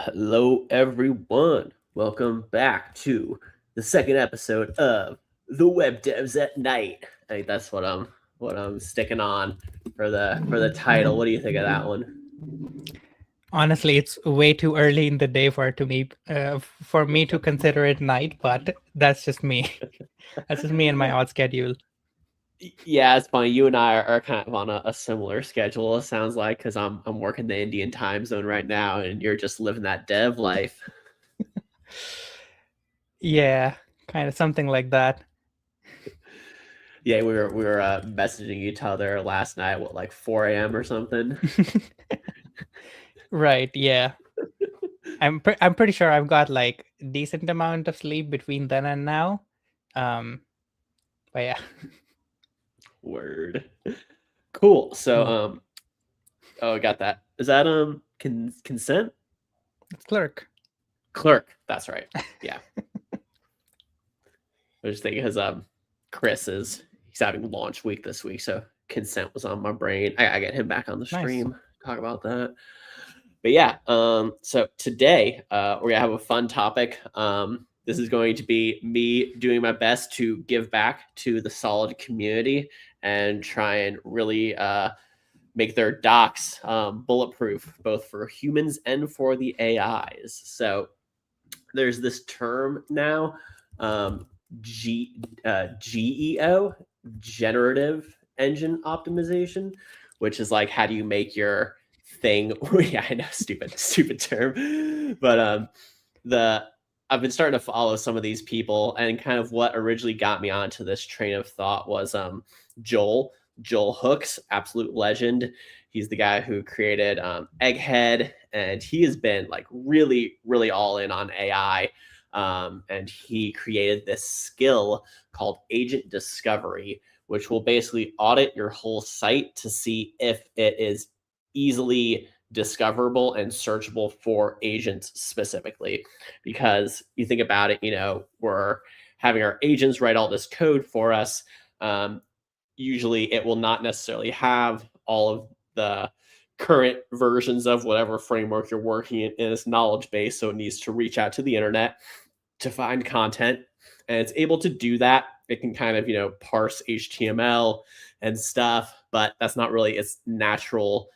Hello, everyone. Welcome back to the second episode of the Web Devs at Night. I think that's what I'm sticking on for the title. What do you think of that one? Honestly, it's way too early in the day for me to consider it night, but that's just me. That's just me and my odd schedule. Yeah, it's funny. You and I are kind of on a similar schedule. It sounds like because I'm working the Indian time zone right now, and you're just living that dev life. Yeah, kind of something like that. Yeah, we were messaging each other last night. What, like 4 a.m. or something? Right, yeah. I'm pretty sure I've got like decent amount of sleep between then and now. Um, but yeah. Word. Cool. So Hmm. oh, I got that. Is that consent? It's clerk. Clerk. That's right. Yeah. I was just thinking because he's having launch week this week, so consent was on my brain. I get him back on the Nice. stream, talk about that. But yeah, so today we're gonna have a fun topic. This is going to be me doing my best to give back to the Solid community and try and really make their docs bulletproof, both for humans and for the AIs. So there's this term now, GEO, Generative Engine Optimization, which is like how do you make your thing? Yeah, I know, stupid term, but I've been starting to follow some of these people, and kind of what originally got me onto this train of thought was Joel Hooks, absolute legend. He's the guy who created Egghead, and he has been like really all in on AI. And he created this skill called agent discovery, which will basically audit your whole site to see if it is easily discoverable and searchable for agents specifically. Because you think about it, we're having our agents write all this code for us. Usually it will not necessarily have all of the current versions of whatever framework you're working in its knowledge base. So it needs to reach out to the internet to find content, and it's able to do that. It can kind of, parse HTML and stuff, but that's not really its natural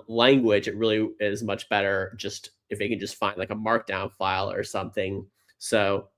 language. It really is much better just if it can just find like a markdown file or something. So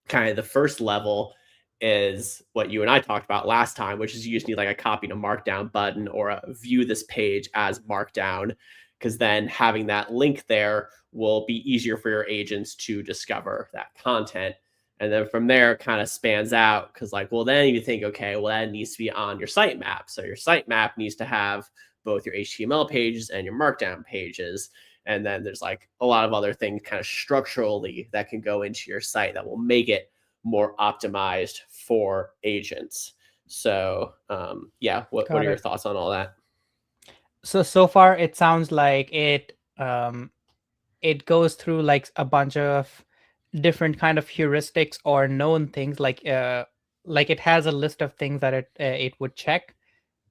kind of the first level is what you and I talked about last time, which is you just need like a copy to markdown button or a view this page as markdown, because then having that link there will be easier for your agents to discover that content. And then from there, it kind of spans out because, like, well, then you think, okay, well, that needs to be on your sitemap. So your sitemap needs to have both your HTML pages and your markdown pages. And then there's like a lot of other things kind of structurally that can go into your site that will make it more optimized for agents. So yeah, what are your thoughts on all that? So far it sounds like it goes through like a bunch of different kind of heuristics or known things, like it has a list of things that it would check.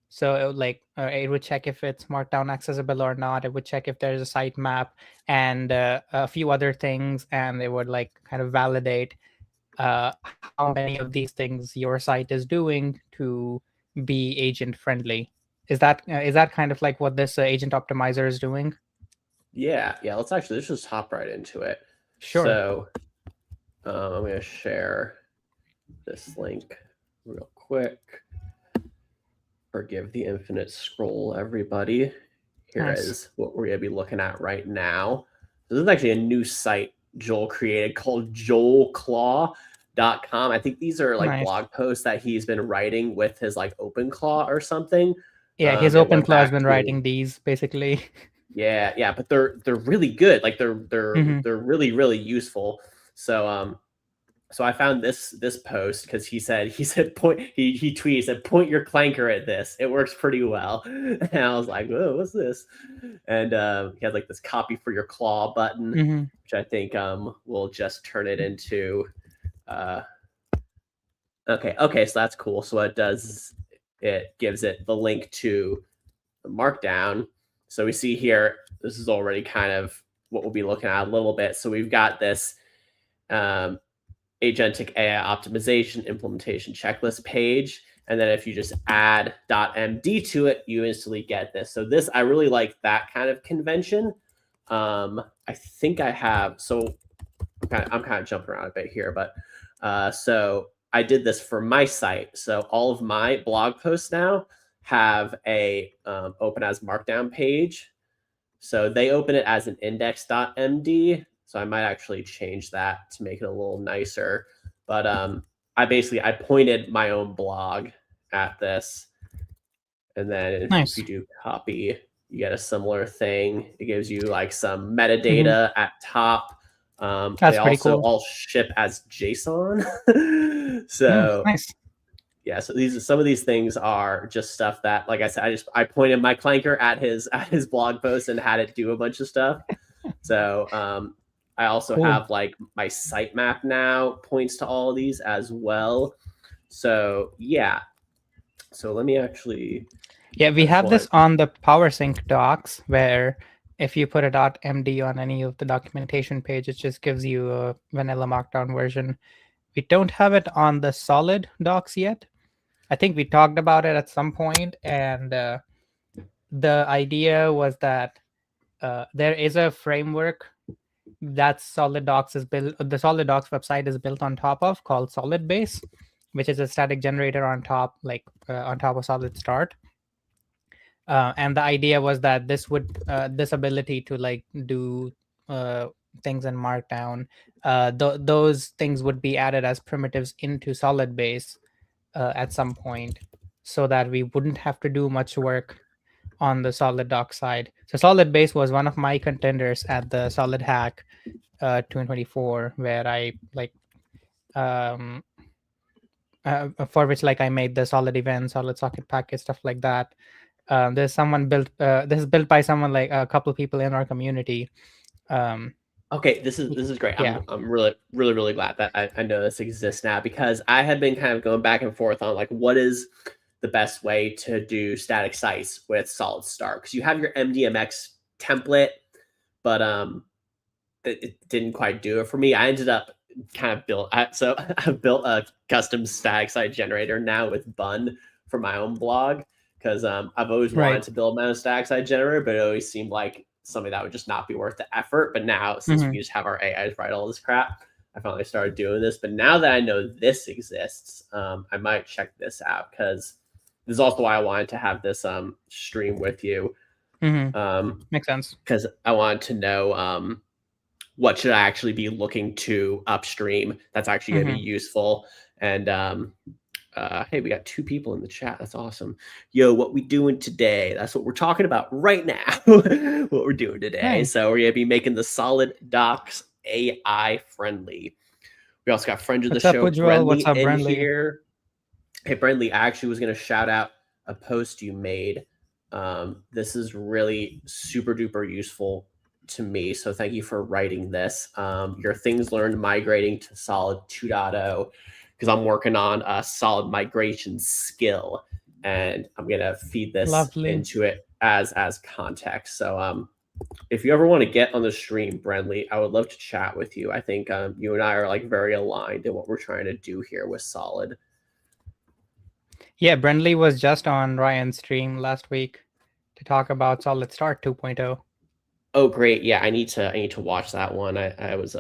So it would check if it's markdown accessible or not. It would check if there's a sitemap and a few other things, and it would like kind of validate how many of these things your site is doing to be agent friendly. Is that kind of like what this agent optimizer is doing? Yeah. Let's just hop right into it. Sure. So I'm going to share this link real quick. Forgive the infinite scroll, everybody. Here Nice. is what we're going to be looking at right now. So this is actually a new site Joel created called joelclaw.com. I think these are like Nice. blog posts that he's been writing with his like OpenClaw or something. Yeah, his OpenClaw has been writing these basically. Yeah, but they're really good. Like they're Mhm. really useful. So so I found this post because he said point he tweeted, said point your clanker at this. It works pretty well. And I was like, whoa, what's this? And he had like this copy for your claw button, Mhm. which I think will just turn it into okay, so that's cool. So what it does is it gives it the link to the markdown. So we see here, this is already kind of what we'll be looking at a little bit. So we've got this agentic AI optimization implementation checklist page. And then if you just add .md to it, you instantly get this. So this, I really like that kind of convention. I think I have, so I'm kind of jumping around a bit here, but so I did this for my site. So all of my blog posts now have a open as Markdown page. So they open it as an index.md. So I might actually change that to make it a little nicer. But I pointed my own blog at this. And then if you do copy, you get a similar thing. It gives you like some metadata at top. They also all ship as JSON. So nice. Yeah, so some of these things are just stuff that, like I said, I pointed my clanker at his blog post and had it do a bunch of stuff. So I also have like my sitemap now points to all of these as well. So yeah, so let me actually. Yeah, we have this on the PowerSync docs where if you put a .md on any of the documentation page, it just gives you a vanilla Markdown version. We don't have it on the Solid docs yet. I think we talked about it at some point, and the idea was that there is a framework that Solid Docs is built. The Solid Docs website is built on top of, called SolidBase, which is a static generator on top, on top of Solid Start. And the idea was that this would this ability to like do things in Markdown, those things would be added as primitives into SolidBase at some point, so that we wouldn't have to do much work on the Solid Doc side. So SolidBase was one of my contenders at the Solid Hack 2024, where I for which I made the Solid event, Solid socket package, stuff like that. There's someone built. This is built by someone, like a couple of people in our community. Okay, this is great. Yeah. I'm really glad that I know this exists now, because I had been kind of going back and forth on like what is the best way to do static sites with Solid Start, because you have your MDMX template, but it didn't quite do it for me. I ended up kind of I've built a custom static site generator now with Bun for my own blog, because I've always wanted to build my own static site generator, but it always seemed like something that would just not be worth the effort. But now, since we just have our AIs write all this crap, I finally started doing this. But now that I know this exists, I might check this out, because this is also why I wanted to have this stream with you. Makes sense. Because I wanted to know what should I actually be looking to upstream that's actually going to be useful. And hey, we got 2 people in the chat. That's awesome. Yo, what we doing today? That's what we're talking about right now. What we're doing today. Hey. So we're gonna be making the Solid Docs AI friendly. We also got friends of the show, Brenly, what's up, in Brenly? here. Hey, Brenly, I actually was gonna shout out a post you made. This is really super duper useful to me, so thank you for writing this. Your things learned migrating to Solid 2.0. because I'm working on a Solid migration skill, and I'm gonna feed this into it as context. So if you ever want to get on the stream, Brenly, I would love to chat with you. I think you and I are like very aligned in what we're trying to do here with Solid. Yeah, Brenly was just on Ryan's stream last week to talk about Solid Start 2.0. Oh, great! Yeah, I need to watch that one. I was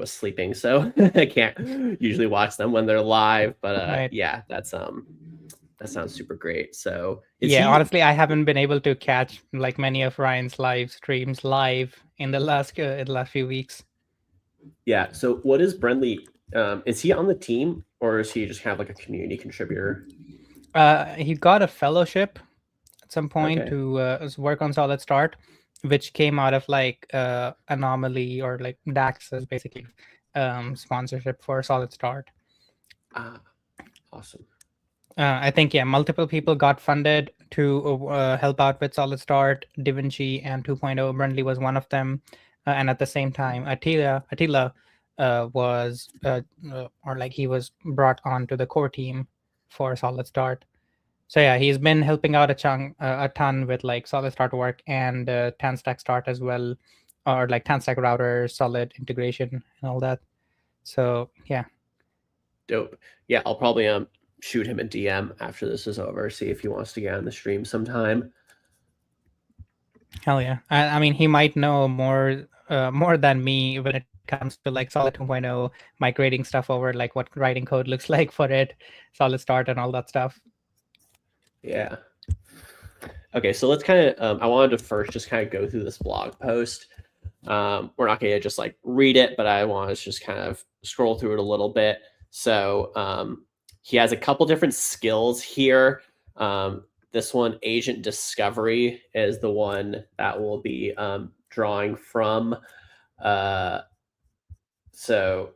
sleeping, so I can't usually watch them when they're live. But yeah, that sounds super great. So honestly, I haven't been able to catch like many of Ryan's live streams live in the last few weeks. Yeah. So what is Brenly? Is he on the team, or is he just kind of like a community contributor? He got a fellowship at some point to work on Solid Start, which came out of like Anomaly or like DAX's basically sponsorship for Solid Start. Awesome. I think multiple people got funded to help out with Solid Start, DaVinci, and 2.0. Brenly was one of them, and at the same time, Attila was he was brought on to the core team for Solid Start. So yeah, he's been helping out a ton with like Solid Start work and TanStack Start as well. or like TAN-stack router, solid integration, and all that. So yeah. Dope. Yeah, I'll probably shoot him a DM after this is over, see if he wants to get on the stream sometime. Hell yeah. I mean, he might know more than me when it comes to like Solid 2.0, migrating stuff over, like what writing code looks like for it, Solid Start, and all that stuff. Yeah. Okay, so let's kind of, I wanted to first just kind of go through this blog post. We're not going to just like read it, but I want to just kind of scroll through it a little bit. So he has a couple different skills here. This one, agent discovery, is the one that we'll be drawing from. So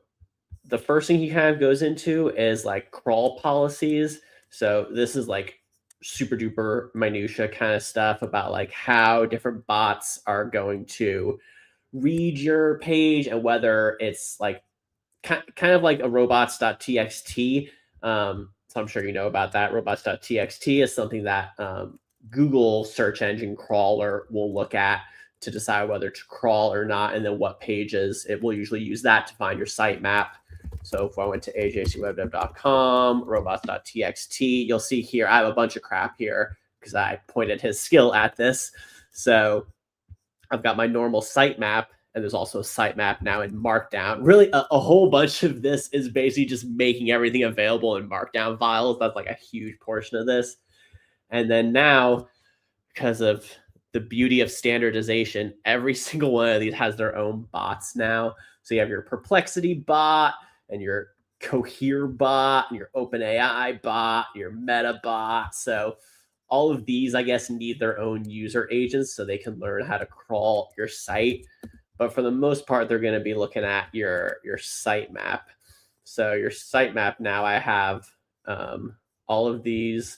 the first thing he kind of goes into is like crawl policies. So this is like super duper minutia kind of stuff about like how different bots are going to read your page and whether it's like kind of like a robots.txt. So I'm sure you know about that. Robots.txt is something that Google search engine crawler will look at to decide whether to crawl or not, and then what pages. It will usually use that to find your sitemap. So if I went to ajcwebdev.com, robots.txt, you'll see here, I have a bunch of crap here because I pointed his skill at this. So I've got my normal sitemap, and there's also a sitemap now in Markdown. Really, a whole bunch of this is basically just making everything available in Markdown files. That's like a huge portion of this. And then now, because of the beauty of standardization, every single one of these has their own bots now. So you have your Perplexity bot, and your Cohere bot, and your OpenAI bot, your Meta bot. So all of these, I guess, need their own user agents so they can learn how to crawl your site. But for the most part, they're going to be looking at your sitemap. So your sitemap now, I have all of these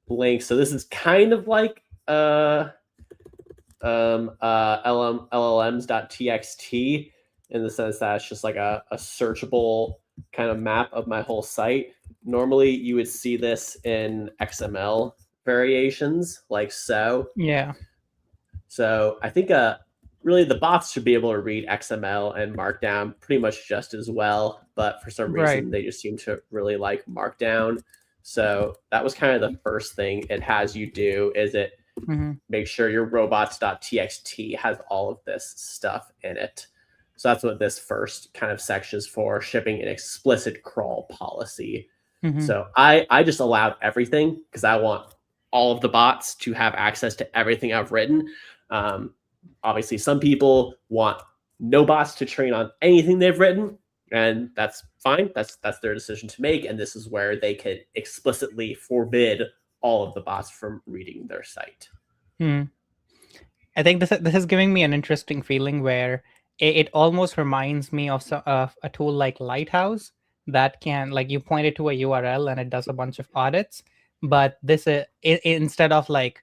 links. So this is kind of like LLMs.txt in the sense that it's just like a searchable kind of map of my whole site. Normally, you would see this in XML variations like so. Yeah. So I think really the bots should be able to read XML and Markdown pretty much just as well, but for some reason they just seem to really like Markdown. So that was kind of the first thing it has you do, is it make sure your robots.txt has all of this stuff in it. So that's what this first kind of section is for, shipping an explicit crawl policy. So I just allowed everything because I want all of the bots to have access to everything I've written. Obviously, some people want no bots to train on anything they've written, and that's fine. That's their decision to make, and this is where they could explicitly forbid all of the bots from reading their site. I think this is giving me an interesting feeling where it almost reminds me of a tool like Lighthouse that can, like, you point it to a URL and it does a bunch of audits. But this instead of like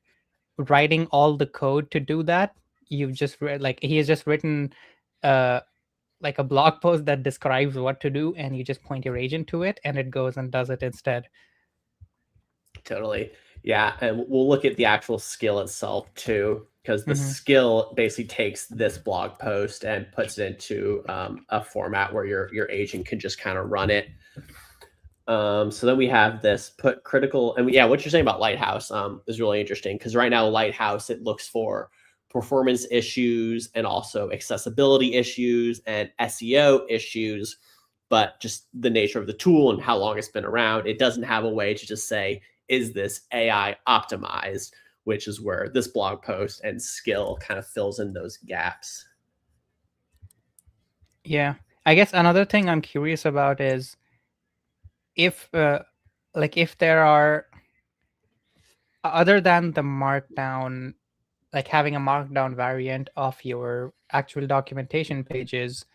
writing all the code to do that, you've just he has just written like a blog post that describes what to do, and you just point your agent to it and it goes and does it instead. Totally. Yeah, and we'll look at the actual skill itself too, because the skill basically takes this blog post and puts it into a format where your agent can just kind of run it. So then we have this put critical, and yeah, what you're saying about Lighthouse is really interesting, because right now Lighthouse, it looks for performance issues and also accessibility issues and SEO issues, but just the nature of the tool and how long it's been around, it doesn't have a way to just say, is this AI optimized, which is where this blog post and skill kind of fills in those gaps. Yeah, I guess another thing I'm curious about is if there are, other than the Markdown, like having a Markdown variant of your actual documentation pages,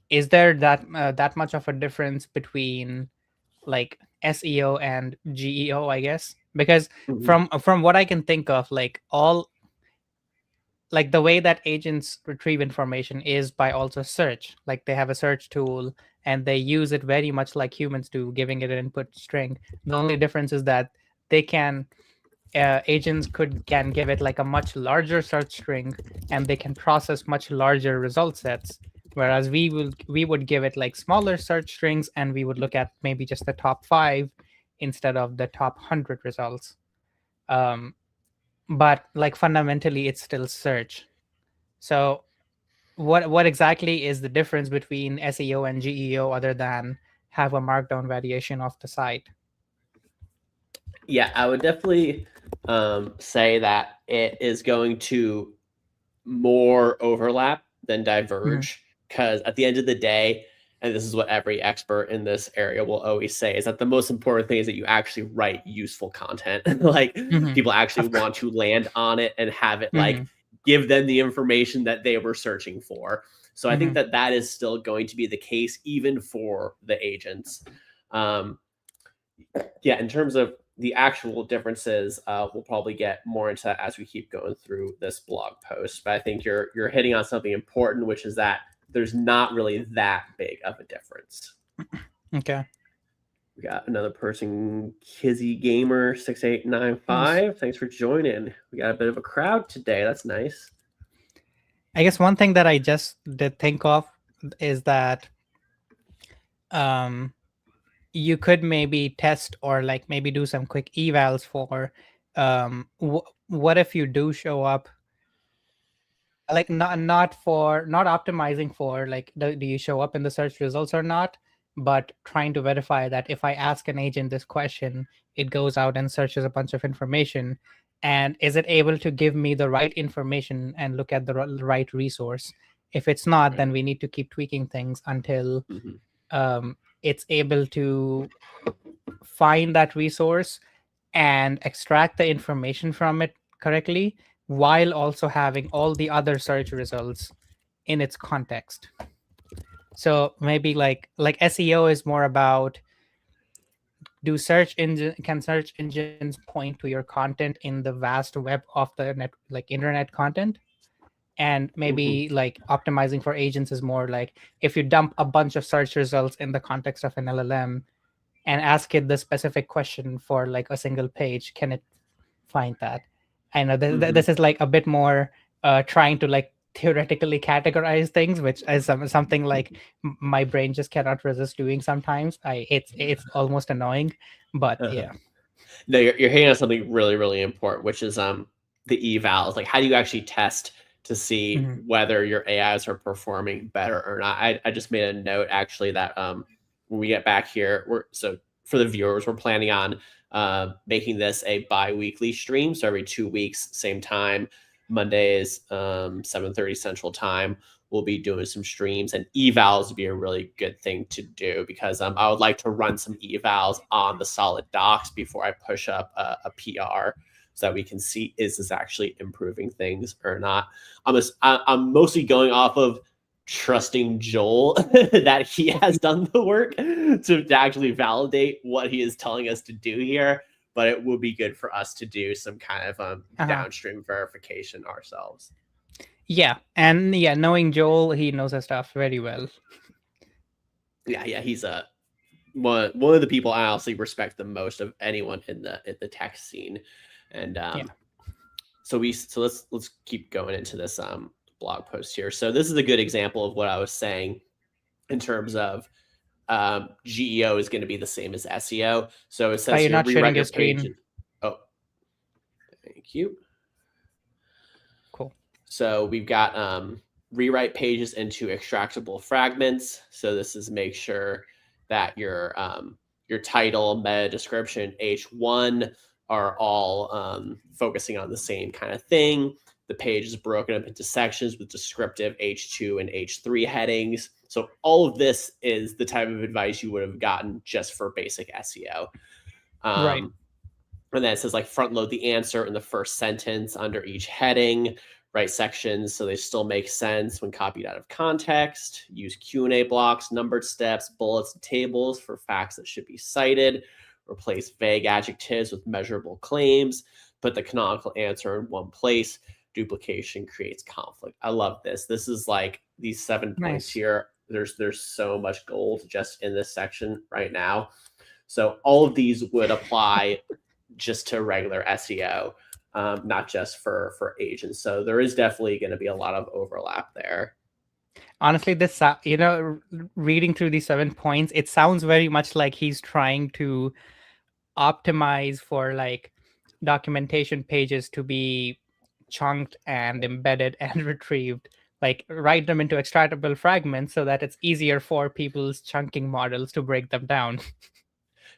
is there that much of a difference between like SEO and GEO, I guess? Because from what I can think of, like the way that agents retrieve information is by also search. Like they have a search tool and they use it very much like humans do, giving it an input string. The only difference is that they can agents can give it like a much larger search string, and they can process much larger result sets. Whereas we would give it like smaller search strings, and we would look at maybe just the top 5 instead of the top 100 results. But like fundamentally, it's still search. So what exactly is the difference between SEO and GEO other than have a markdown variation of the site? Yeah, I would definitely say that it is going to more overlap than diverge, because at the end of the day, and this is what every expert in this area will always say, is that the most important thing is that you actually write useful content. Like people actually want to land on it and have it like give them the information that they were searching for. So I think that that is still going to be the case even for the agents. Yeah, in terms of the actual differences, we'll probably get more into that as we keep going through this blog post. But I think you're hitting on something important, which is that there's not really that big of a difference. Okay. We got another person, Kizzy Gamer 6895. Nice. Thanks for joining. We got a bit of a crowd today. That's nice. I guess one thing that I just did think of is that you could maybe test or like maybe do some quick evals for what if you do show up, like not optimizing for like do you show up in the search results or not, but trying to verify that if I ask an agent this question, it goes out and searches a bunch of information, and is it able to give me the right information and look at the right resource. If it's not, then we need to keep tweaking things until it's able to find that resource and extract the information from it correctly, while also having all the other search results in its context. So maybe like SEO is more about, can search engines point to your content in the vast web of the net, like internet content? And maybe like optimizing for agents is more like, if you dump a bunch of search results in the context of an LLM and ask it the specific question for like a single page, can it find that? I know this is like a bit more trying to like theoretically categorize things, which is something like my brain just cannot resist doing sometimes. It's almost annoying, but yeah. No, you're hitting on something really, really important, which is the evals. Like, how do you actually test to see whether your AIs are performing better or not? I just made a note actually that when we get back here, so for the viewers, we're planning on making this a bi-weekly stream. So every 2 weeks, same time, Mondays, 7:30 Central Time, we'll be doing some streams, and evals would be a really good thing to do, because I would like to run some evals on the Solid Docs before I push up a PR, so that we can see, is this actually improving things or not. I'm mostly going off of trusting Joel that he has done the work to actually validate what he is telling us to do here. But it would be good for us to do some kind of downstream verification ourselves. Yeah, and yeah, knowing Joel, he knows his stuff very well. Yeah, he's one of the people I honestly respect the most of anyone in the tech scene. And so let's keep going into this blog post here. So this is a good example of what I was saying in terms of GEO is going to be the same as SEO. So it says you're here, not sharing your page. screen. Oh, thank you. Cool. So we've got rewrite pages into extractable fragments. So this is make sure that your title, meta description, H1 are all focusing on the same kind of thing. The page is broken up into sections with descriptive H2 and H3 headings. So all of this is the type of advice you would have gotten just for basic SEO. Right. And then it says like front load the answer in the first sentence under each heading, write sections so they still make sense when copied out of context, use Q&A blocks, numbered steps, bullets, and tables for facts that should be cited, replace vague adjectives with measurable claims, put the canonical answer in one place. Duplication creates conflict. I love this. This is like these 7 points here. There's so much gold just in this section right now. So all of these would apply just to regular SEO, not just for agents. So there is definitely going to be a lot of overlap there. Honestly, this reading through these 7 points, it sounds very much like he's trying to optimize for like documentation pages to be chunked and embedded and retrieved, like write them into extractable fragments so that it's easier for people's chunking models to break them down.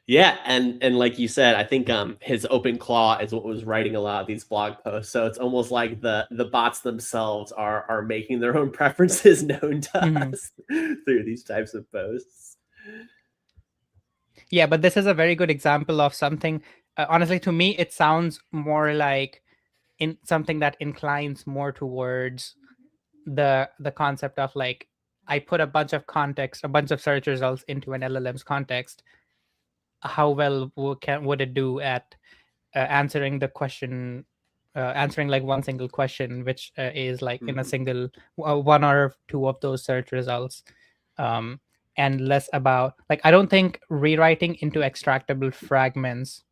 Yeah, and like you said, I think his open claw is what was writing a lot of these blog posts. So it's almost like the bots themselves are making their own preferences known to us through these types of posts. Yeah, but this is a very good example of something. Honestly, to me, it sounds more like in something that inclines more towards the concept of like, I put a bunch of context, a bunch of search results into an LLM's context. How well would it do at answering the question, answering like one single question, which is like in a single one or two of those search results, and less about like, I don't think rewriting into extractable fragments,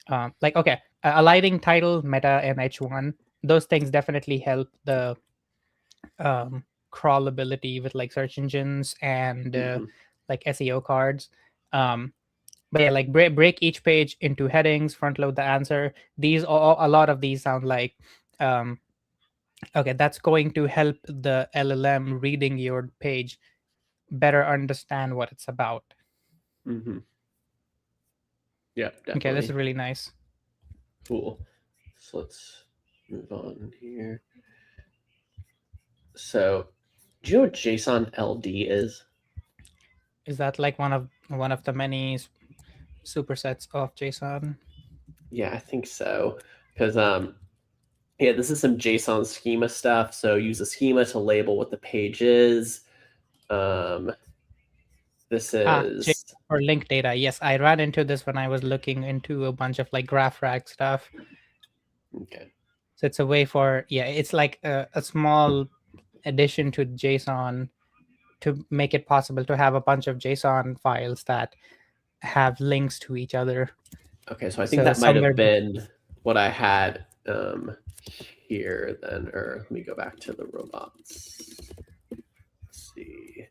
like okay, aligning title, meta, and H1, those things definitely help the crawlability with like search engines and like SEO cards. But yeah, like break each page into headings, front load the answer. These a lot of these sound like okay, that's going to help the LLM reading your page better understand what it's about. Yeah, definitely. Okay, this is really nice. Cool. So let's move on here. So, do you know what JSON-LD is? Is that like one of the many supersets of JSON? Yeah, I think so. Because yeah, this is some JSON schema stuff. So use a schema to label what the page is. This is or link data. Yes, I ran into this when I was looking into a bunch of like graph rag stuff. Okay. So it's a way for, yeah, it's like a small addition to JSON to make it possible to have a bunch of JSON files that have links to each other. Okay, so I think that might have been what I had here then, or let me go back to the robots. Let's see.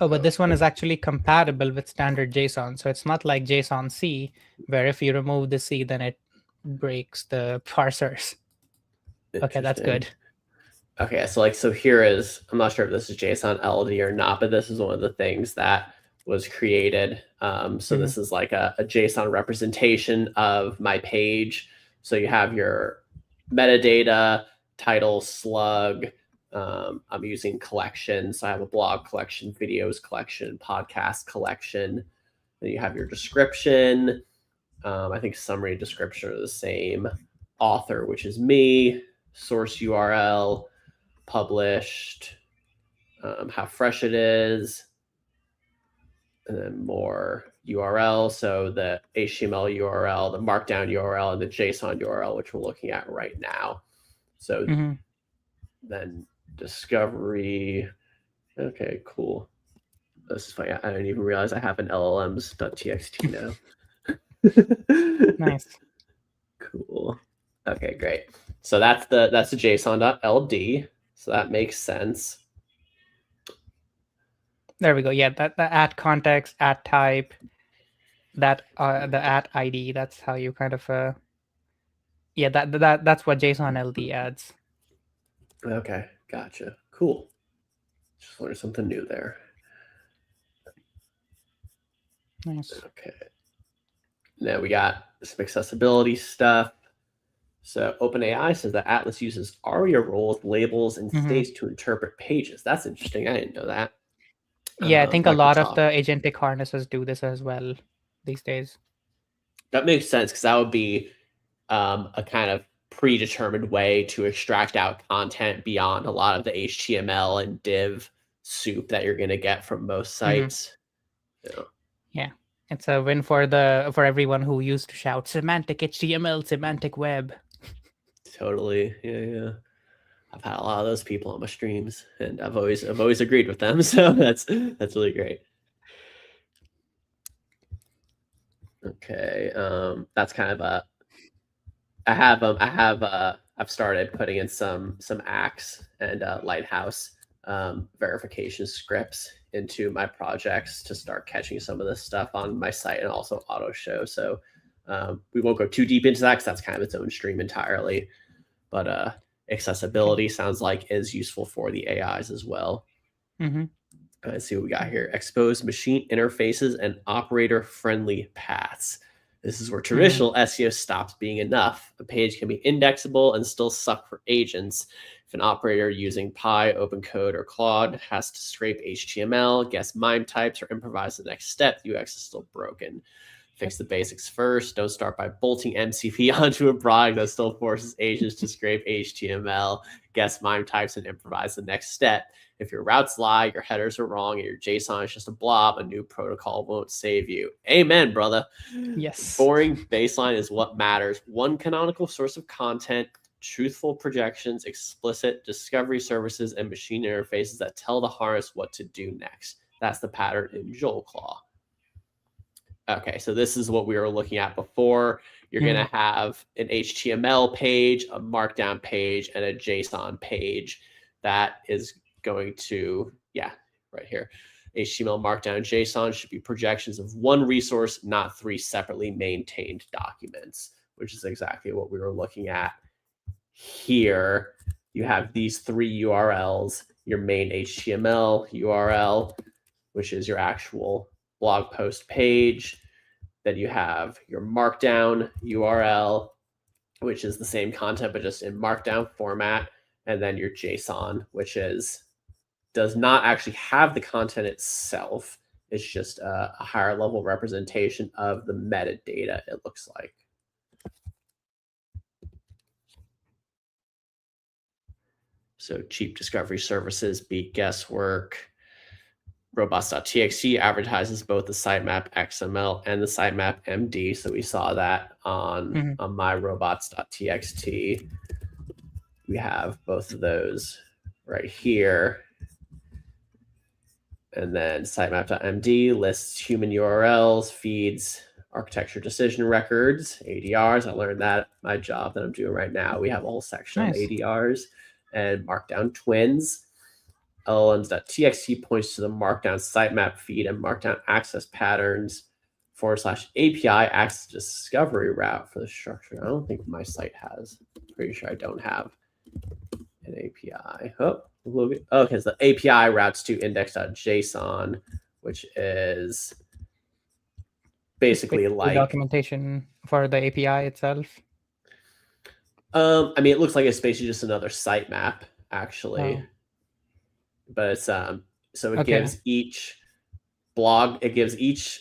Oh, but this one is actually compatible with standard JSON. So it's not like JSON C, where if you remove the C, then it breaks the parsers. Okay, that's good. Okay, so here is, I'm not sure if this is JSON-LD or not, but this is one of the things that was created. So this is like a JSON representation of my page. So you have your metadata, title, slug. I'm using collections. So I have a blog collection, videos collection, podcast collection. Then you have your description. I think summary and description are the same. Author, which is me. Source URL. Published. How fresh it is. And then more URL. So the HTML URL, the Markdown URL, and the JSON URL, which we're looking at right now. So then discovery. Okay, cool. This is funny. I didn't even realize I have an LLMs.txt now. Nice. Cool. Okay, great. So that's the JSON.LD. So that makes sense. There we go. Yeah, that the at context, at type, that the at ID. That's how you kind of yeah, that's what JSON-LD adds. Okay, gotcha. Cool. Just learned something new there. Nice. Okay. Now we got some accessibility stuff. So OpenAI says that Atlas uses ARIA roles, labels, and states to interpret pages. That's interesting. I didn't know that. Yeah, I think a lot of the agentic harnesses do this as well these days. That makes sense, because that would be a kind of predetermined way to extract out content beyond a lot of the HTML and div soup that you're going to get from most sites. Yeah, it's a win for everyone who used to shout semantic HTML, semantic web. Totally. Yeah. I've had a lot of those people on my streams, and I've always agreed with them. So that's really great. Okay, that's kind of I've started putting in some Axe and Lighthouse verification scripts into my projects to start catching some of this stuff on my site and also auto show. So we won't go too deep into that because that's kind of its own stream entirely. But accessibility sounds like is useful for the AIs as well. Mm-hmm. Let's see what we got here. Expose machine interfaces and operator-friendly paths. This is where traditional SEO stops being enough. A page can be indexable and still suck for agents. If an operator using Pi, OpenCode, or Claude has to scrape HTML, guess MIME types, or improvise the next step, the UX is still broken. Fix the basics first. Don't start by bolting MCP onto a product that still forces agents to scrape HTML, guess MIME types, and improvise the next step. If your routes lie, your headers are wrong, and your JSON is just a blob, a new protocol won't save you. Amen, brother. Yes. Boring baseline is what matters. One canonical source of content, truthful projections, explicit discovery services, and machine interfaces that tell the harness what to do next. That's the pattern in Joel Claw. Okay, so this is what we were looking at before. You're going to have an HTML page, a Markdown page, and a JSON page. That is going to, right here. HTML, Markdown, JSON should be projections of one resource, not 3 separately maintained documents, which is exactly what we were looking at here. You have these 3 URLs, your main HTML URL, which is your actual blog post page. Then you have your Markdown URL, which is the same content, but just in Markdown format. And then your JSON, which does not actually have the content itself. It's just a higher level representation of the metadata, it looks like. So cheap discovery services beat guesswork. Robots.txt advertises both the sitemap XML and the sitemap.md. So we saw that on my robots.txt. We have both of those right here. And then sitemap.md lists human URLs, feeds, architecture decision records, ADRs. I learned that at my job that I'm doing right now. We have a whole section of ADRs and Markdown twins. LLMs.txt points to the Markdown sitemap feed and Markdown access patterns /API access discovery route for the structure. I don't think my site has. Pretty sure I don't have an API. Okay, so the API routes to index.json, which is basically like documentation for the API itself. I mean, it looks like it's basically just another sitemap, actually. But it's so it gives each blog, it gives each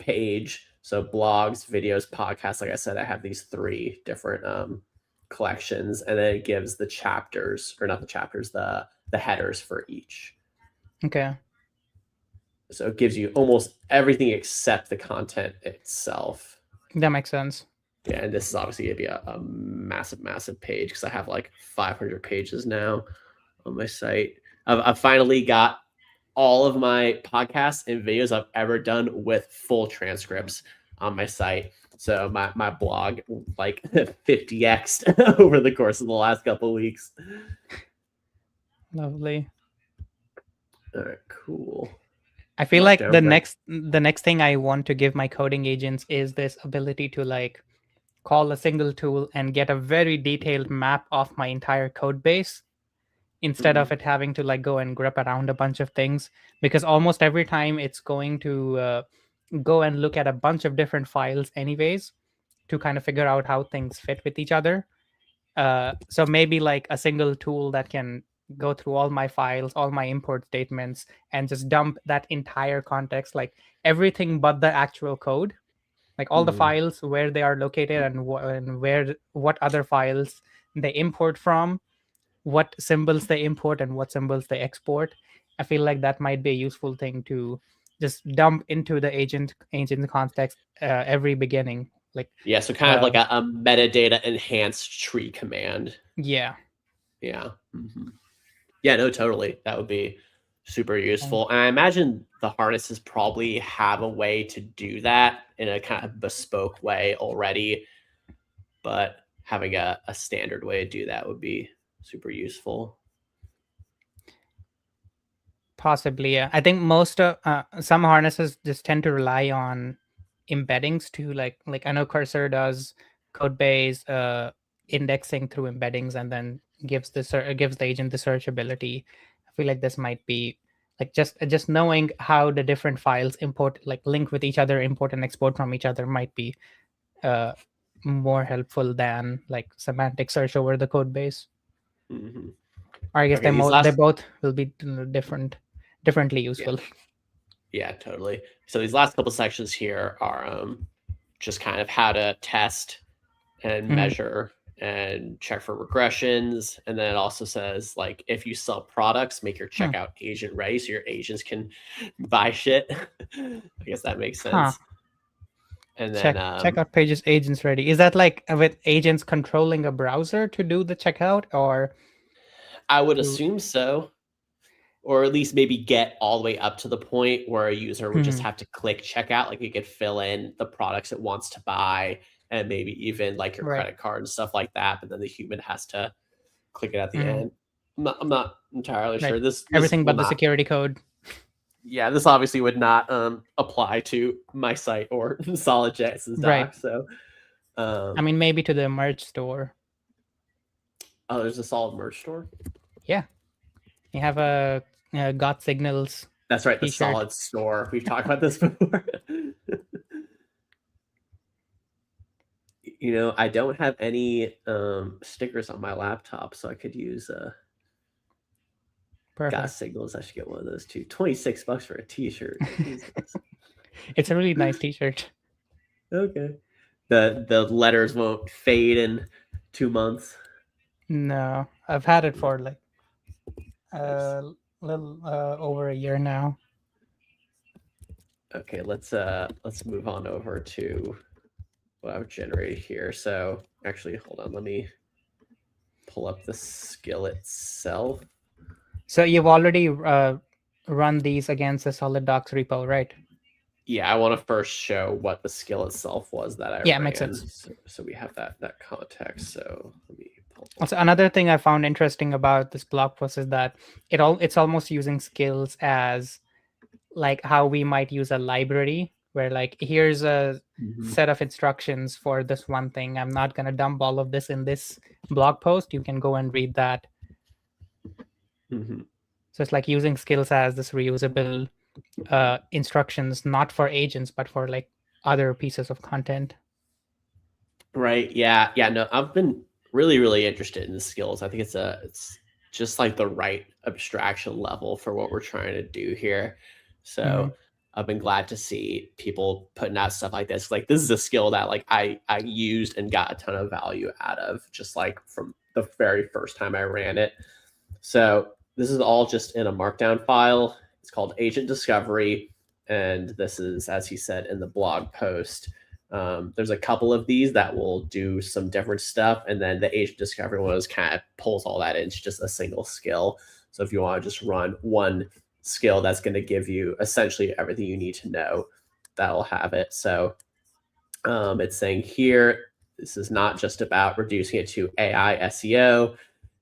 page, so blogs, videos, podcasts. Like I said, I have these 3 different collections, and then it gives the chapters, or not the chapters, the headers for each. Okay. So it gives you almost everything except the content itself. That makes sense. Yeah, and this is obviously going to be a massive page because I have like 500 pages now on my site. I've finally got all of my podcasts and videos I've ever done with full transcripts on my site. So my blog like 50x'd over the course of the last couple of weeks. Lovely. All right, cool. I feel like the next thing I want to give my coding agents is this ability to like call a single tool and get a very detailed map of my entire code base instead of it having to like go and grep around a bunch of things, because almost every time it's going to go and look at a bunch of different files anyways to kind of figure out how things fit with each other. So maybe like a single tool that can go through all my files, all my import statements, and just dump that entire context, like everything but the actual code, like all the files, where they are located, and what other files they import from, what symbols they import and what symbols they export. I feel like that might be a useful thing to just dump into the agent context every beginning. Like so kind of like a metadata enhanced tree command. Yeah. Yeah. Yeah, no, totally. That would be super useful. And I imagine the harnesses probably have a way to do that in a kind of bespoke way already, but having a standard way to do that would be super useful. Possibly, yeah. I think most of some harnesses just tend to rely on embeddings to like I know Cursor does code base indexing through embeddings and then gives gives the agent the searchability. I feel like this might be like just knowing how the different files import like link with each other, import and export from each other might be more helpful than like semantic search over the code base. Mm-hmm. Or I guess Okay, they both will be differently useful. Yeah, totally. So these last couple sections here are just kind of how to test and measure and check for regressions. And then it also says, like, if you sell products, make your checkout agent ready so your agents can buy shit. I guess that makes sense. And then checkout pages agents ready. Is that like with agents controlling a browser to do the checkout, or? I would assume so. Or at least maybe get all the way up to the point where a user would just have to click checkout. Like, you could fill in the products it wants to buy and maybe even like your credit card and stuff like that. But then the human has to click it at the end. I'm not entirely sure. This everything but the not, security code. Yeah, this obviously would not apply to my site or SolidJS's doc. So I mean, maybe to the merch store. Oh, there's a Solid merch store? Yeah. You have a Got Signals. That's right, the Solid store. We've talked about this before. You know, I don't have any stickers on my laptop, so I could use Got Signals. I should get one of those too. $26 for a t-shirt. It's a really nice t-shirt. Okay. The letters won't fade in 2 months. No, I've had it for like a little over a year now. Okay, let's move on over to what I've generated here. So actually, hold on, let me pull up the skill itself. So you've already run these against the Solid Docs repo, right? Yeah, I want to first show what the skill itself was that I ran. Makes sense. So we have that context. So let me pull. Also, another thing I found interesting about this blog post is that it's almost using skills as like how we might use a library, where like here's a set of instructions for this one thing. I'm not going to dump all of this in this blog post. You can go and read that. So it's like using skills as this reusable instructions, not for agents, but for like other pieces of content. Right. Yeah. No, I've been really interested in the skills. I think it's just like the right abstraction level for what we're trying to do here. So I've been glad to see people putting out stuff like this. Like, this is a skill that like I used and got a ton of value out of, just like from the very first time I ran it. So this is all just in a Markdown file. It's called Agent Discovery. And this is, as he said in the blog post, there's a couple of these that will do some different stuff. And then the Agent Discovery one kind of pulls all that into just a single skill. So if you want to just run one skill that's going to give you essentially everything you need to know, that'll have it. So it's saying here, this is not just about reducing it to AI SEO.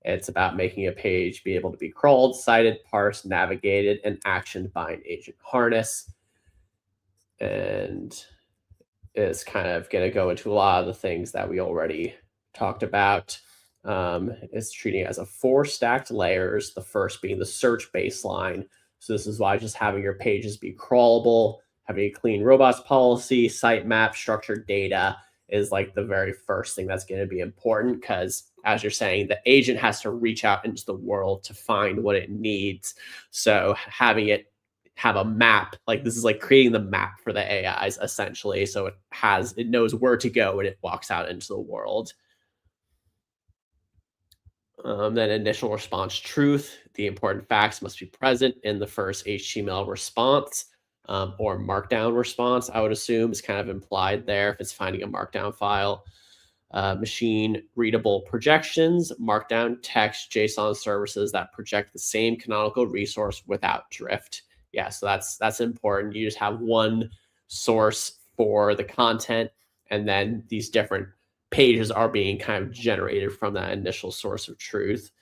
It's about making a page be able to be crawled, cited, parsed, navigated, and actioned by an agent harness. And it's kind of going to go into a lot of the things that we already talked about. It's treating it as 4 stacked layers, the first being the search baseline. So this is why just having your pages be crawlable, having a clean robots policy, sitemap, structured data is like the very first thing that's going to be important, because as you're saying, the agent has to reach out into the world to find what it needs. So having it have a map, like this is like creating the map for the AIs essentially. So it knows where to go when it walks out into the world. Then initial response truth, the important facts must be present in the first HTML response or Markdown response, I would assume is kind of implied there if it's finding a Markdown file. machine readable projections, Markdown, text, JSON services that project the same canonical resource without drift. Yeah, so that's important. You just have one source for the content, and then these different pages are being kind of generated from that initial source of truth.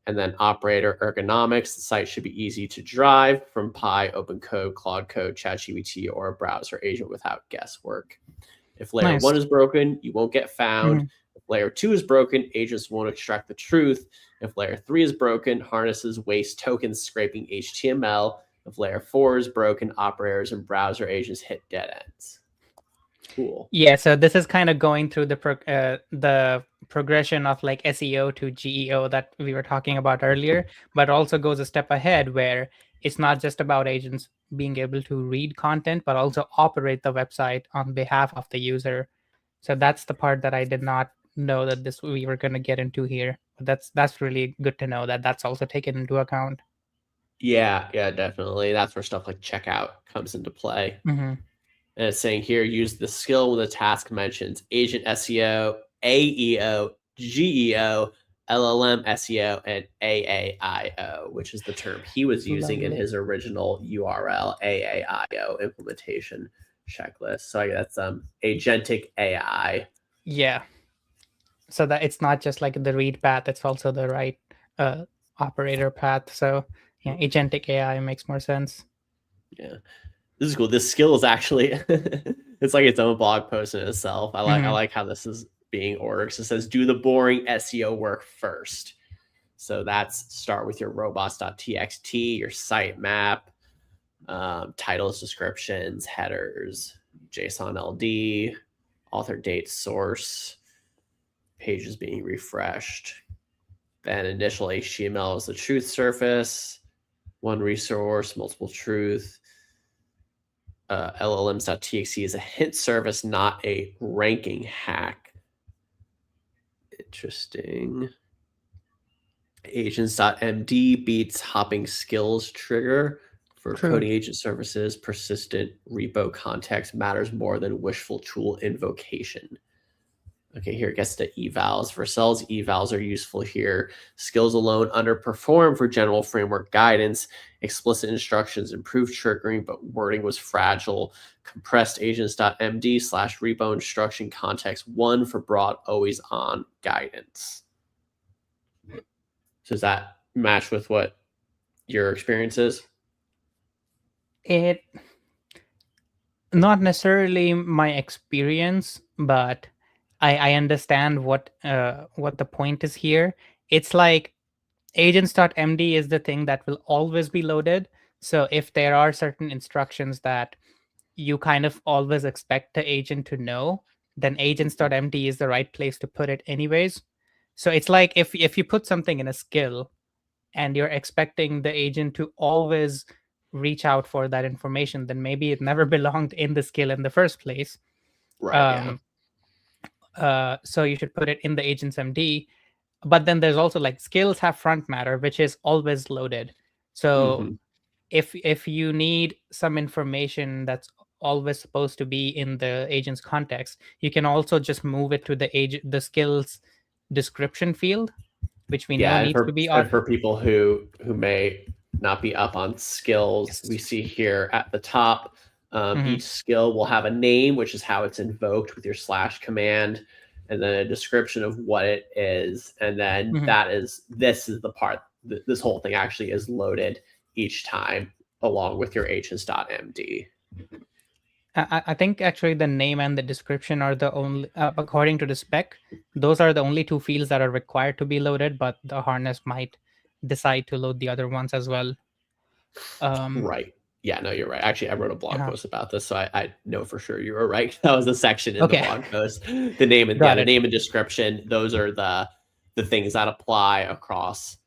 And then operator ergonomics, the site should be easy to drive from Pi, OpenCode, Claude Code, ChatGPT, or a browser agent without guesswork. If layer Nice. 1 is broken, you won't get found. Mhm. If layer 2 is broken, agents won't extract the truth. If layer 3 is broken, harnesses waste tokens scraping HTML. If layer 4 is broken, operators and browser agents hit dead ends. Cool. Yeah, so this is kind of going through the progression of like SEO to GEO that we were talking about earlier, but also goes a step ahead where it's not just about agents being able to read content, but also operate the website on behalf of the user. So that's the part that I did not know that this we were going to get into here. But that's really good to know that that's also taken into account. Yeah, definitely. That's where stuff like checkout comes into play. Mm-hmm. And it's saying here, use the skill when the task mentions agent SEO, AEO, GEO, LLM SEO, and AAIO, which is the term he was using in Lovely. his original URL AAIO implementation checklist. So I guess agentic AI. Yeah. So that it's not just like the read path, it's also the right operator path. So yeah, agentic AI makes more sense. Yeah. This is cool. This skill is actually it's like its own blog post in itself. I like how this is being ordered. So it says do the boring SEO work first. So that's start with your robots.txt, your sitemap, titles, descriptions, headers, JSON-LD, author, date, source, pages being refreshed. Then initial HTML is the truth surface, one resource, multiple truth. LLMs.txt is a hint service, not a ranking hack. Interesting. Agents.md beats hopping skills trigger for True. coding agent services. Persistent repo context matters more than wishful tool invocation. Okay, here it gets to evals. Vercel's evals are useful here. Skills alone underperform for general framework guidance. Explicit instructions improved triggering, but wording was fragile. Compressed agents.md / repo instruction context 1 for broad always on guidance. So does that match with what your experience is? It not necessarily my experience, but I understand what the point is here. It's like agents.md is the thing that will always be loaded. So if there are certain instructions that you kind of always expect the agent to know, then agents.md is the right place to put it anyways. So it's like if you put something in a skill and you're expecting the agent to always reach out for that information, then maybe it never belonged in the skill in the first place. Right. So you should put it in the agents.md. But then there's also like skills have front matter, which is always loaded. So if you need some information that's always supposed to be in the agent's context, you can also just move it to the skills description field, which we know needs to be and for people who may not be up on skills, we see here at the top, each skill will have a name, which is how it's invoked with your / command, and then a description of what it is, and then this is the part. This whole thing actually is loaded each time along with your agents.md. I think actually the name and the description are the only, according to the spec, those are the only two fields that are required to be loaded, but the harness might decide to load the other ones as well. Right. Yeah, no, you're right. Actually, I wrote a blog post about this, so I know for sure you were right. That was a section in the blog post. The name and the name and description, those are the things that apply across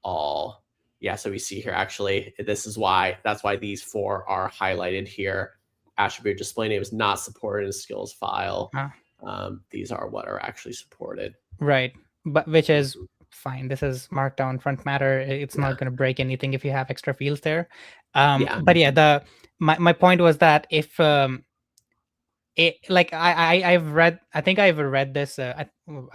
all. Yeah, so we see here actually, that's why these 4 are highlighted here. Attribute display name is not supported in a skills file. These are what are actually supported. Right, but which is fine. This is Markdown front matter. It's not going to break anything if you have extra fields there. But yeah, my point was that if I think I've read this. I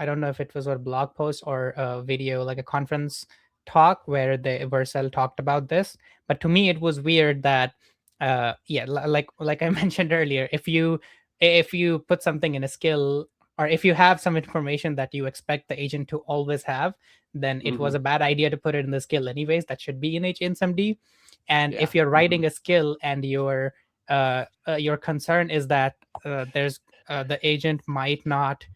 don't know if it was a blog post or a video, like a conference talk where the Vercel talked about this. But to me, it was weird that, like I mentioned earlier, if you put something in a skill, or if you have some information that you expect the agent to always have, then it was a bad idea to put it in the skill anyways. That should be in AGENTS.md. And Yeah. if you're writing a skill and your concern is that there's the agent might not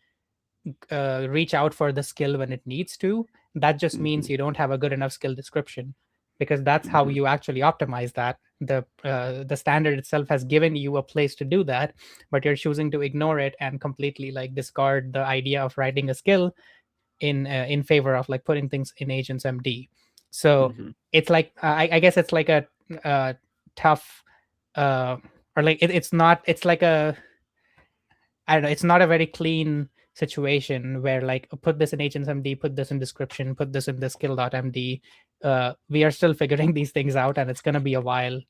reach out for the skill when it needs to, that just means you don't have a good enough skill description, because that's how you actually optimize that. The standard itself has given you a place to do that, but you're choosing to ignore it and completely like discard the idea of writing a skill in favor of like putting things in AGENTS.md. So it's like I guess it's like a tough or like it's not, it's like a, I don't know, it's not a very clean situation where like put this in AGENTS.md, put this in description, put this in the skill.md. We are still figuring these things out, and it's going to be a while.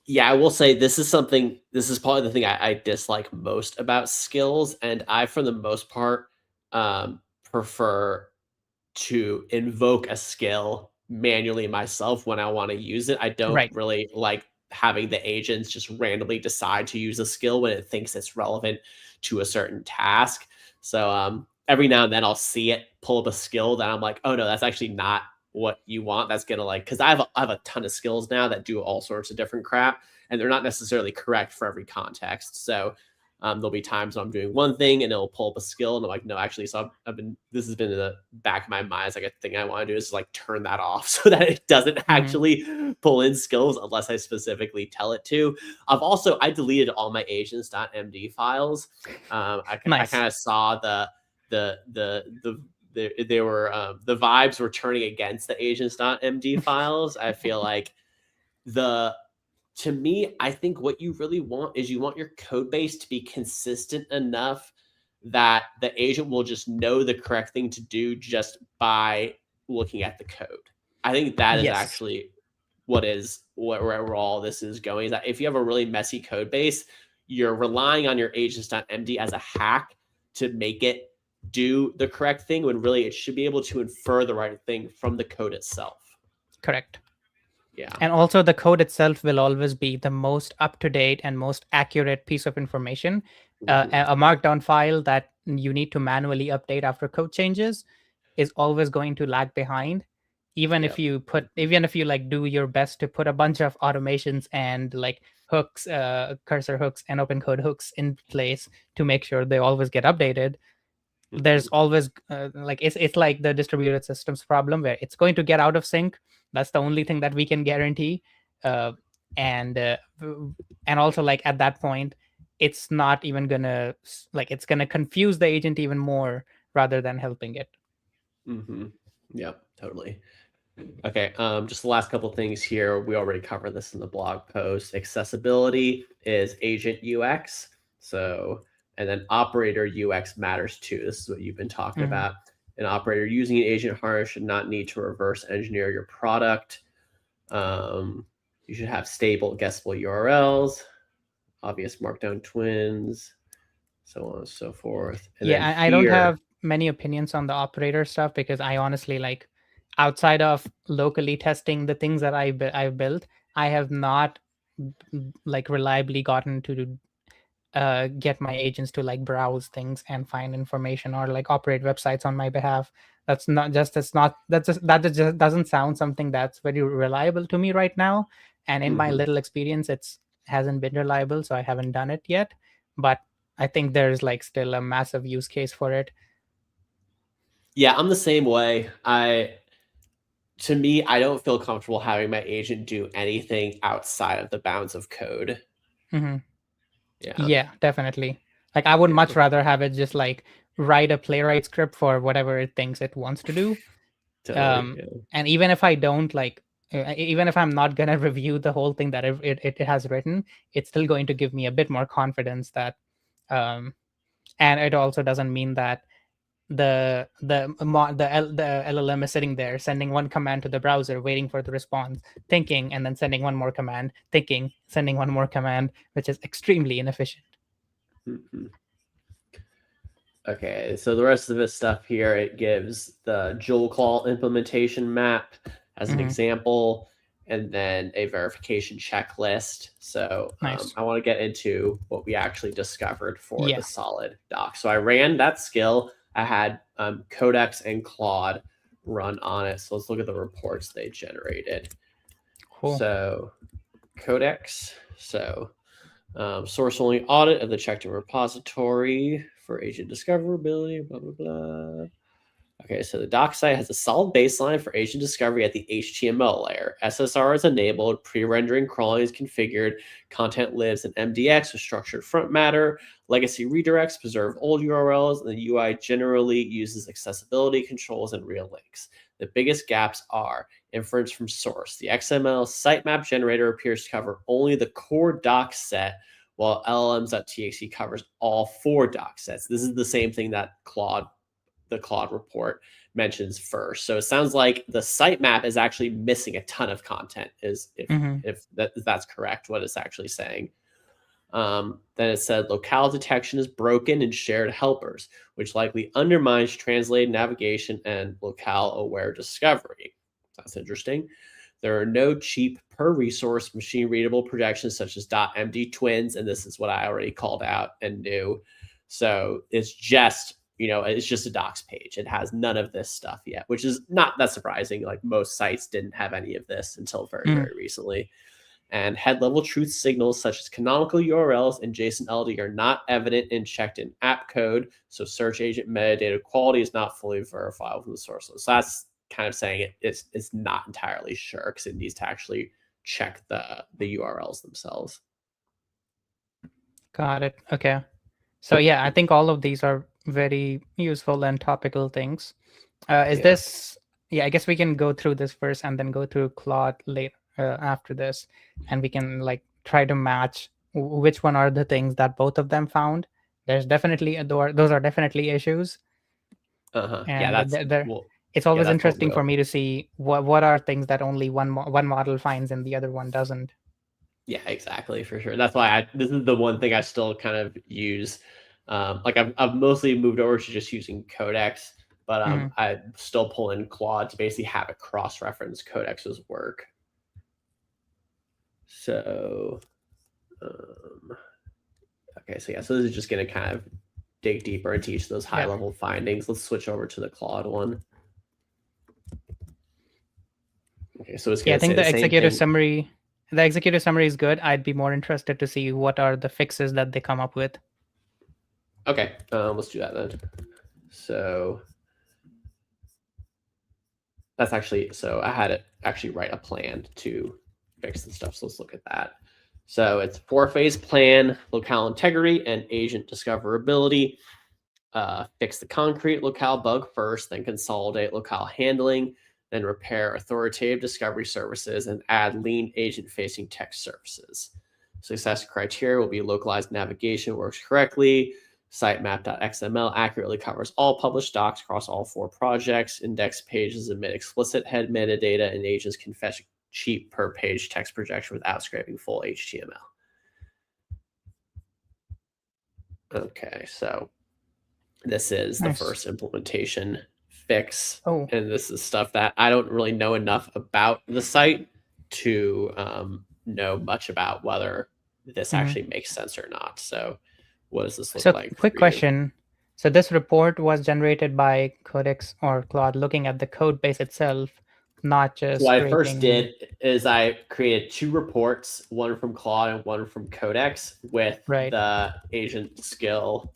Yeah, I will say this is probably the thing I dislike most about skills. And I, for the most part, prefer to invoke a skill manually myself when I want to use it. I don't really like having the agents just randomly decide to use a skill when it thinks it's relevant to a certain task. So every now and then I'll see it pull up a skill that I'm like, oh no, that's actually not what you want. That's gonna like, because I have a ton of skills now that do all sorts of different crap, and they're not necessarily correct for every context. So there'll be times when I'm doing one thing and it'll pull up a skill and I'm like, no, actually, so this has been in the back of my mind. It's like a thing I want to do is like turn that off so that it doesn't actually pull in skills unless I specifically tell it to. I deleted all my agents.md files. I kind of saw the vibes were turning against the agents.md files. I feel like to me, I think what you really want is you want your code base to be consistent enough that the agent will just know the correct thing to do just by looking at the code. I think that is actually where all this is going. Is that if you have a really messy code base, you're relying on your agents.md as a hack to make it do the correct thing, when really it should be able to infer the right thing from the code itself. Correct. Yeah. And also the code itself will always be the most up-to-date and most accurate piece of information. A markdown file that you need to manually update after code changes is always going to lag behind. Even if you like do your best to put a bunch of automations and like hooks, cursor hooks and open code hooks in place to make sure they always get updated, there's always like it's like the distributed systems problem where it's going to get out of sync. That's the only thing that we can guarantee. And also like at that point, it's not even gonna it's gonna confuse the agent even more rather than helping it. Yep, totally. Okay, just the last couple things here. We already covered this in the blog post. Accessibility is agent UX. So, and then operator UX matters too. This is what you've been talking about. An operator using an agent harness should not need to reverse engineer your product. You should have stable, guessable URLs, obvious markdown twins, so on and so forth. And I don't have many opinions on the operator stuff because I honestly like, outside of locally testing the things that I've built, I have not like reliably gotten to get my agents to like browse things and find information or like operate websites on my behalf. That just doesn't sound something that's very reliable to me right now. And in my little experience, hasn't been reliable, so I haven't done it yet. But I think there's like still a massive use case for it. Yeah, I'm the same way. To me, I don't feel comfortable having my agent do anything outside of the bounds of code. Yeah, definitely. Like I would much rather have it just like write a playwright script for whatever it thinks it wants to do. And even if I don't like, even if I'm not gonna review the whole thing that it has written, it's still going to give me a bit more confidence that, and it also doesn't mean that the LLM is sitting there sending one command to the browser, waiting for the response, thinking, and then sending one more command, thinking, sending one more command, which is extremely inefficient. Okay, so the rest of this stuff here, it gives the Joel call implementation map as an example, and then a verification checklist. So Nice. I want to get into what we actually discovered for Yeah. the solid doc. So I ran that skill. I had Codex and Claude run on it. So let's look at the reports they generated. Cool. So Codex. So source only audit of the checked in repository for agent discoverability, blah, blah, blah. Okay, so the doc site has a solid baseline for agent discovery at the HTML layer. SSR is enabled, pre-rendering crawling is configured, content lives in MDX with structured front matter, legacy redirects preserve old URLs, and the UI generally uses accessibility controls and real links. The biggest gaps are inference from source. The XML sitemap generator appears to cover only the core doc set, while LLMs.txt covers all 4 doc sets. This is the same thing that the Claude report mentions first. So it sounds like the sitemap is actually missing a ton of content, if that's correct, what it's actually saying. Then it said locale detection is broken in shared helpers, which likely undermines translated navigation and locale aware discovery. That's interesting. There are no cheap per resource machine readable projections such as .md twins, and this is what I already called out and knew. So it's just, it's just a docs page. It has none of this stuff yet, which is not that surprising. Like most sites didn't have any of this until very, very recently. And head level truth signals such as canonical URLs and JSON-LD are not evident in checked in app code. So search agent metadata quality is not fully verifiable from the source. So that's kind of saying it's not entirely sure because it needs to actually check the URLs themselves. Got it. Okay. So yeah, I think all of these are very useful and topical things. I guess we can go through this first and then go through Claude later after this, and we can like try to match which one are the things that both of them found. There's definitely those are definitely issues. And yeah, it's always interesting for me to see what are things that only one model finds and the other one doesn't. Yeah, exactly, for sure. That's why this is the one thing I still kind of use. Like I've mostly moved over to just using Codex, but I still pull in Claude to basically have it cross-reference Codex's work. So, okay, so this is just going to kind of dig deeper into each of those high-level findings. Let's switch over to the Claude one. Okay, so it's I think the executive summary. The executive summary is good. I'd be more interested to see what are the fixes that they come up with. Okay, let's do that then. So that's actually, so I had to actually write a plan to fix the stuff. So let's look at that. So it's 4-phase plan, locale integrity, and agent discoverability. Fix the concrete locale bug first, then consolidate locale handling, then repair authoritative discovery services, and add lean agent-facing text services. Success criteria will be localized navigation works correctly, sitemap.xml accurately covers all published docs across all 4 projects, index pages emit explicit head metadata, and agents can fetch cheap per page text projection without scraping full HTML. Okay, so this is the first implementation fix. And this is stuff that I don't really know enough about the site to know much about whether this actually makes sense or not. So what does this look like? Quick question. So this report was generated by Codex or Claude looking at the code base itself, not just. So what I first did is I created 2 reports, one from Claude and one from Codex with the agent skill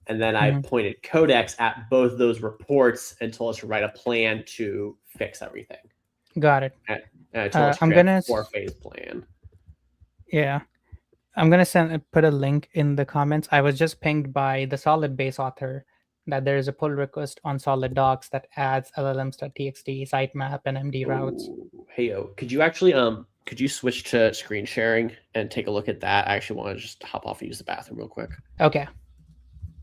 and then I pointed Codex at both those reports and told us to write a plan to fix everything. Got it. And I told us to create a 4-phase plan. Yeah. I'm going to put a link in the comments. I was just pinged by the Solid base author that there is a pull request on Solid docs that adds LLMs.txt, sitemap, and MD routes. Hey, could you actually could you switch to screen sharing and take a look at that? I actually want to just hop off and use the bathroom real quick. Okay.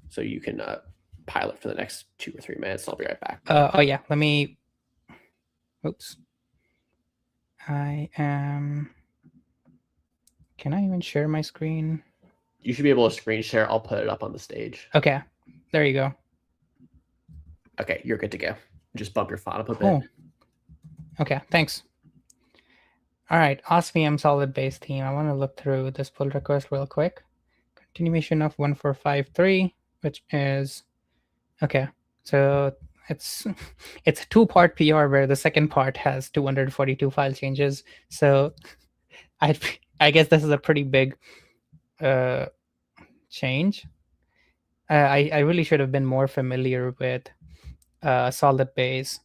So you can pilot for the next 2 or 3 minutes. I'll be right back. Oh yeah, let me. Oops. I am. Can I even share my screen? You should be able to screen share. I'll put it up on the stage. Okay, there you go. Okay, you're good to go. Just bump your font up a Cool. bit. Okay, thanks. All right, OSVM solid base theme. I want to look through this pull request real quick. Continuation of 1453, which is okay. So it's a 2-part PR where the second part has 242 file changes. So I guess this is a pretty big change. I really should have been more familiar with solid base.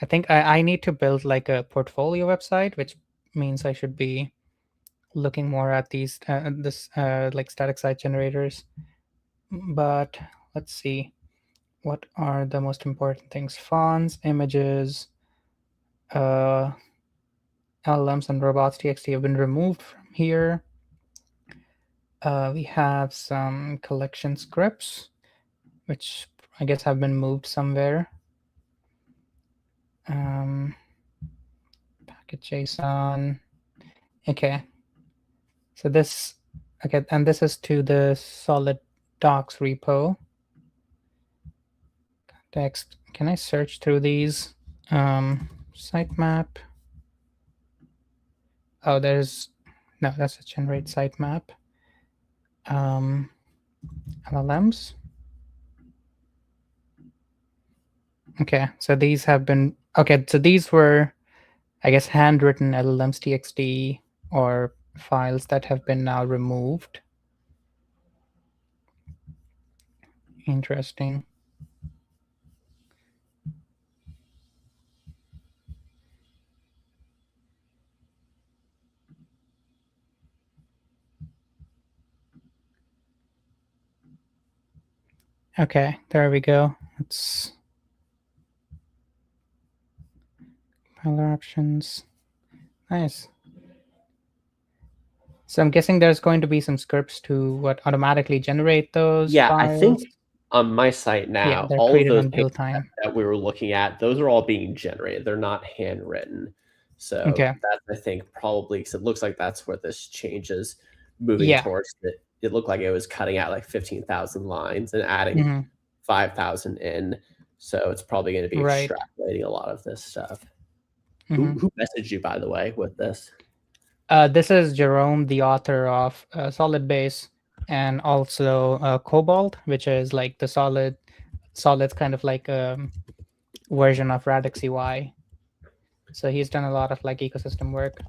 I think I need to build like a portfolio website, which means I should be looking more at these like static site generators. But let's see, what are the most important things? Fonts, images, LLMs and robots.txt have been removed from here. We have some collection scripts, which I guess have been moved somewhere. Package JSON. Okay. So this, okay, and this is to the solid docs repo. Text. Can I search through these? Sitemap. Oh, there's no, that's a generate sitemap. LLMs. Okay, so these have been okay. So these were, I guess, handwritten LLMs.txt or files that have been now removed. Interesting. Okay, there we go. It's compiler options. Nice. So I'm guessing there's going to be some scripts to automatically generate those files. I think on my site now, they're all of created those on build time that we were looking at, those are all being generated. They're not handwritten. So okay. That's, I think, probably because it looks like that's where this change is moving towards. It looked like it was cutting out like 15,000 lines and adding 5,000 in. So it's probably going to be extrapolating a lot of this stuff. Who messaged you, by the way, with this? This is Jerome, the author of Solid Base, and also Cobalt, which is like the Solid's kind of like version of Radix UI. So he's done a lot of like ecosystem work.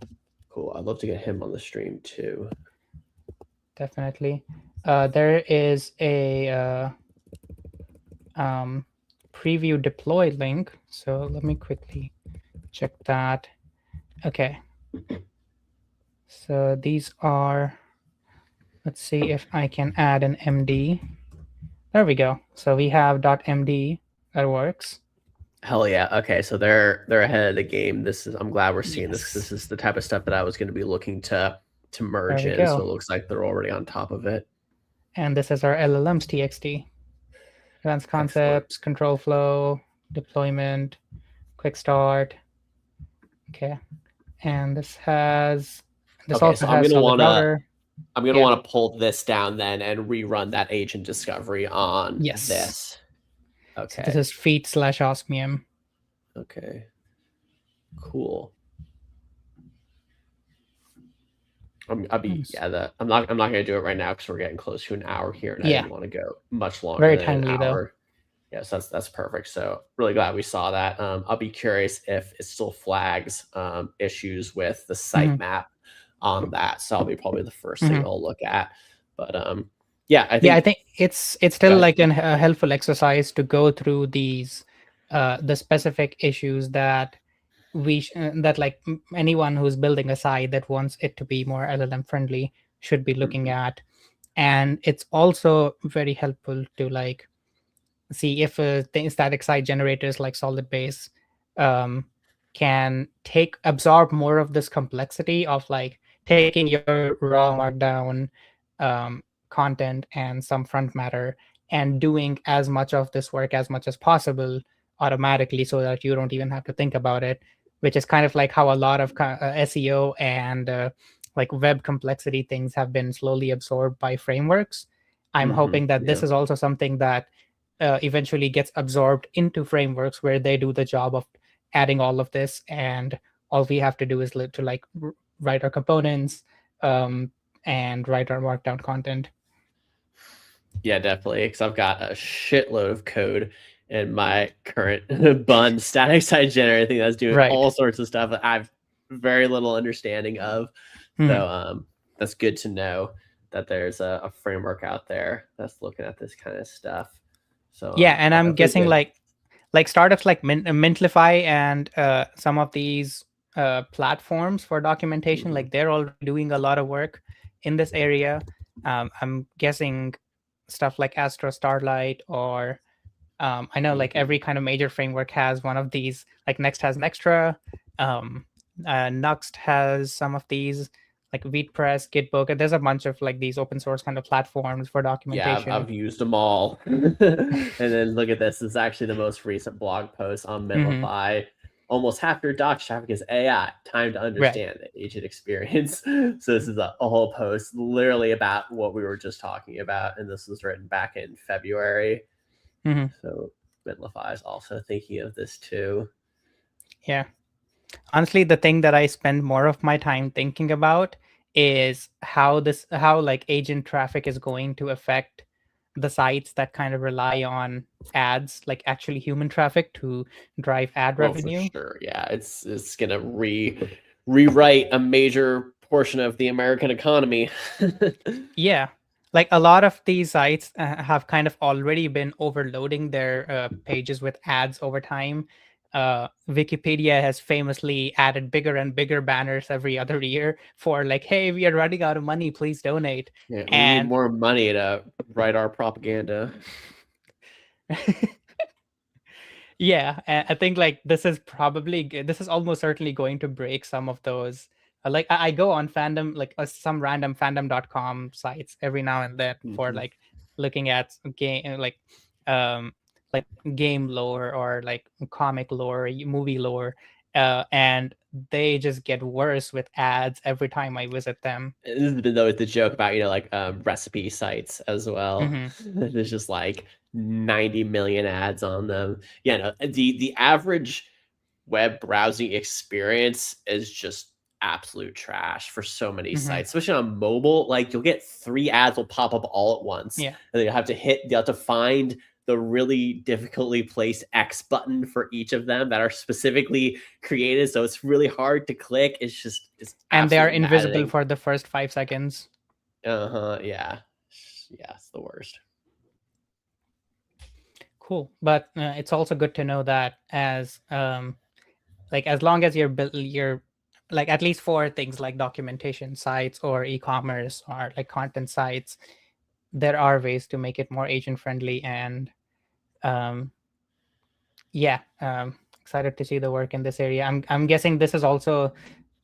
Cool. I'd love to get him on the stream too. Definitely. There is a preview deploy link. So let me quickly check that. Okay. So these are, let's see if I can add an MD. There we go. So we have .md that works. Hell yeah. Okay, so they're ahead of the game. I'm glad we're seeing this. This is the type of stuff that I was going to be looking to merge in. So it looks like they're already on top of it. And this is our LLMs.txt. Advanced concepts, control flow, deployment, quick start. Okay. And this has also has solid router. I'm going to want to pull this down then and rerun that agent discovery on this. Okay. So this is feat/osmium. Okay. Cool. I'm not going to do it right now because we're getting close to an hour here, and I didn't want to go much longer. Very timely though. Yes, that's perfect. So really glad we saw that. I'll be curious if it still flags issues with the sitemap on that. So I'll be probably the first thing I'll look at. But I think it's still like a helpful exercise to go through these the specific issues that that like anyone who's building a site that wants it to be more LLM friendly should be looking at. And it's also very helpful to like see if static site generators like Solid Base can absorb more of this complexity of like taking your raw Markdown content and some front matter and doing as much of this work as much as possible automatically so that you don't even have to think about it, which is kind of like how a lot of SEO and like web complexity things have been slowly absorbed by frameworks. I'm hoping that this is also something that eventually gets absorbed into frameworks where they do the job of adding all of this, and all we have to do is to like write our components and write our Markdown content. Yeah, definitely. Because I've got a shitload of code in my current bun static site generator thing that's doing all sorts of stuff that I have very little understanding of. So that's good to know that there's a framework out there that's looking at this kind of stuff. So yeah, and I'm guessing like startups like Mintlify and some of these platforms for documentation, like they're already doing a lot of work in this area. I'm guessing stuff like Astra Starlight, or I know like every kind of major framework has one of these. Like Next has Nextra, Nuxt has some of these, like WheatPress, Gitbook. There's a bunch of like these open source kind of platforms for documentation. Yeah, I've used them all. And then look at this. This is actually the most recent blog post on Mintlify. Almost half your doc traffic is AI. Time to understand the agent experience. So this is a whole post literally about what we were just talking about. And this was written back in February. So Mintlify is also thinking of this too. Yeah. Honestly, the thing that I spend more of my time thinking about is how like agent traffic is going to affect the sites that kind of rely on ads, like actually human traffic to drive ad revenue. For sure. Yeah, it's gonna rewrite a major portion of the American economy. Yeah, like a lot of these sites have kind of already been overloading their pages with ads over time. Wikipedia has famously added bigger and bigger banners every other year for like, hey, we are running out of money, please donate. Yeah, we need more money to write our propaganda. Yeah, I think like this is almost certainly going to break some of those. Like I go on fandom, like some random fandom.com sites every now and then for like looking at game, like game lore or like comic lore, movie lore, and they just get worse with ads every time I visit them. This has been always the joke about, like recipe sites as well. There's just like 90 million ads on them. Yeah, no, the average web browsing experience is just absolute trash for so many sites, especially on mobile. Like you'll get 3 ads will pop up all at once. Yeah. And then you have to find the really difficultly placed X button for each of them that are specifically created. So it's really hard to click. And they are invisible for the first 5 seconds. Yeah. Yeah, it's the worst. Cool. But it's also good to know that as long as you're like, at least for things like documentation sites or e-commerce or like content sites, there are ways to make it more agent friendly. And excited to see the work in this area. I'm guessing this is also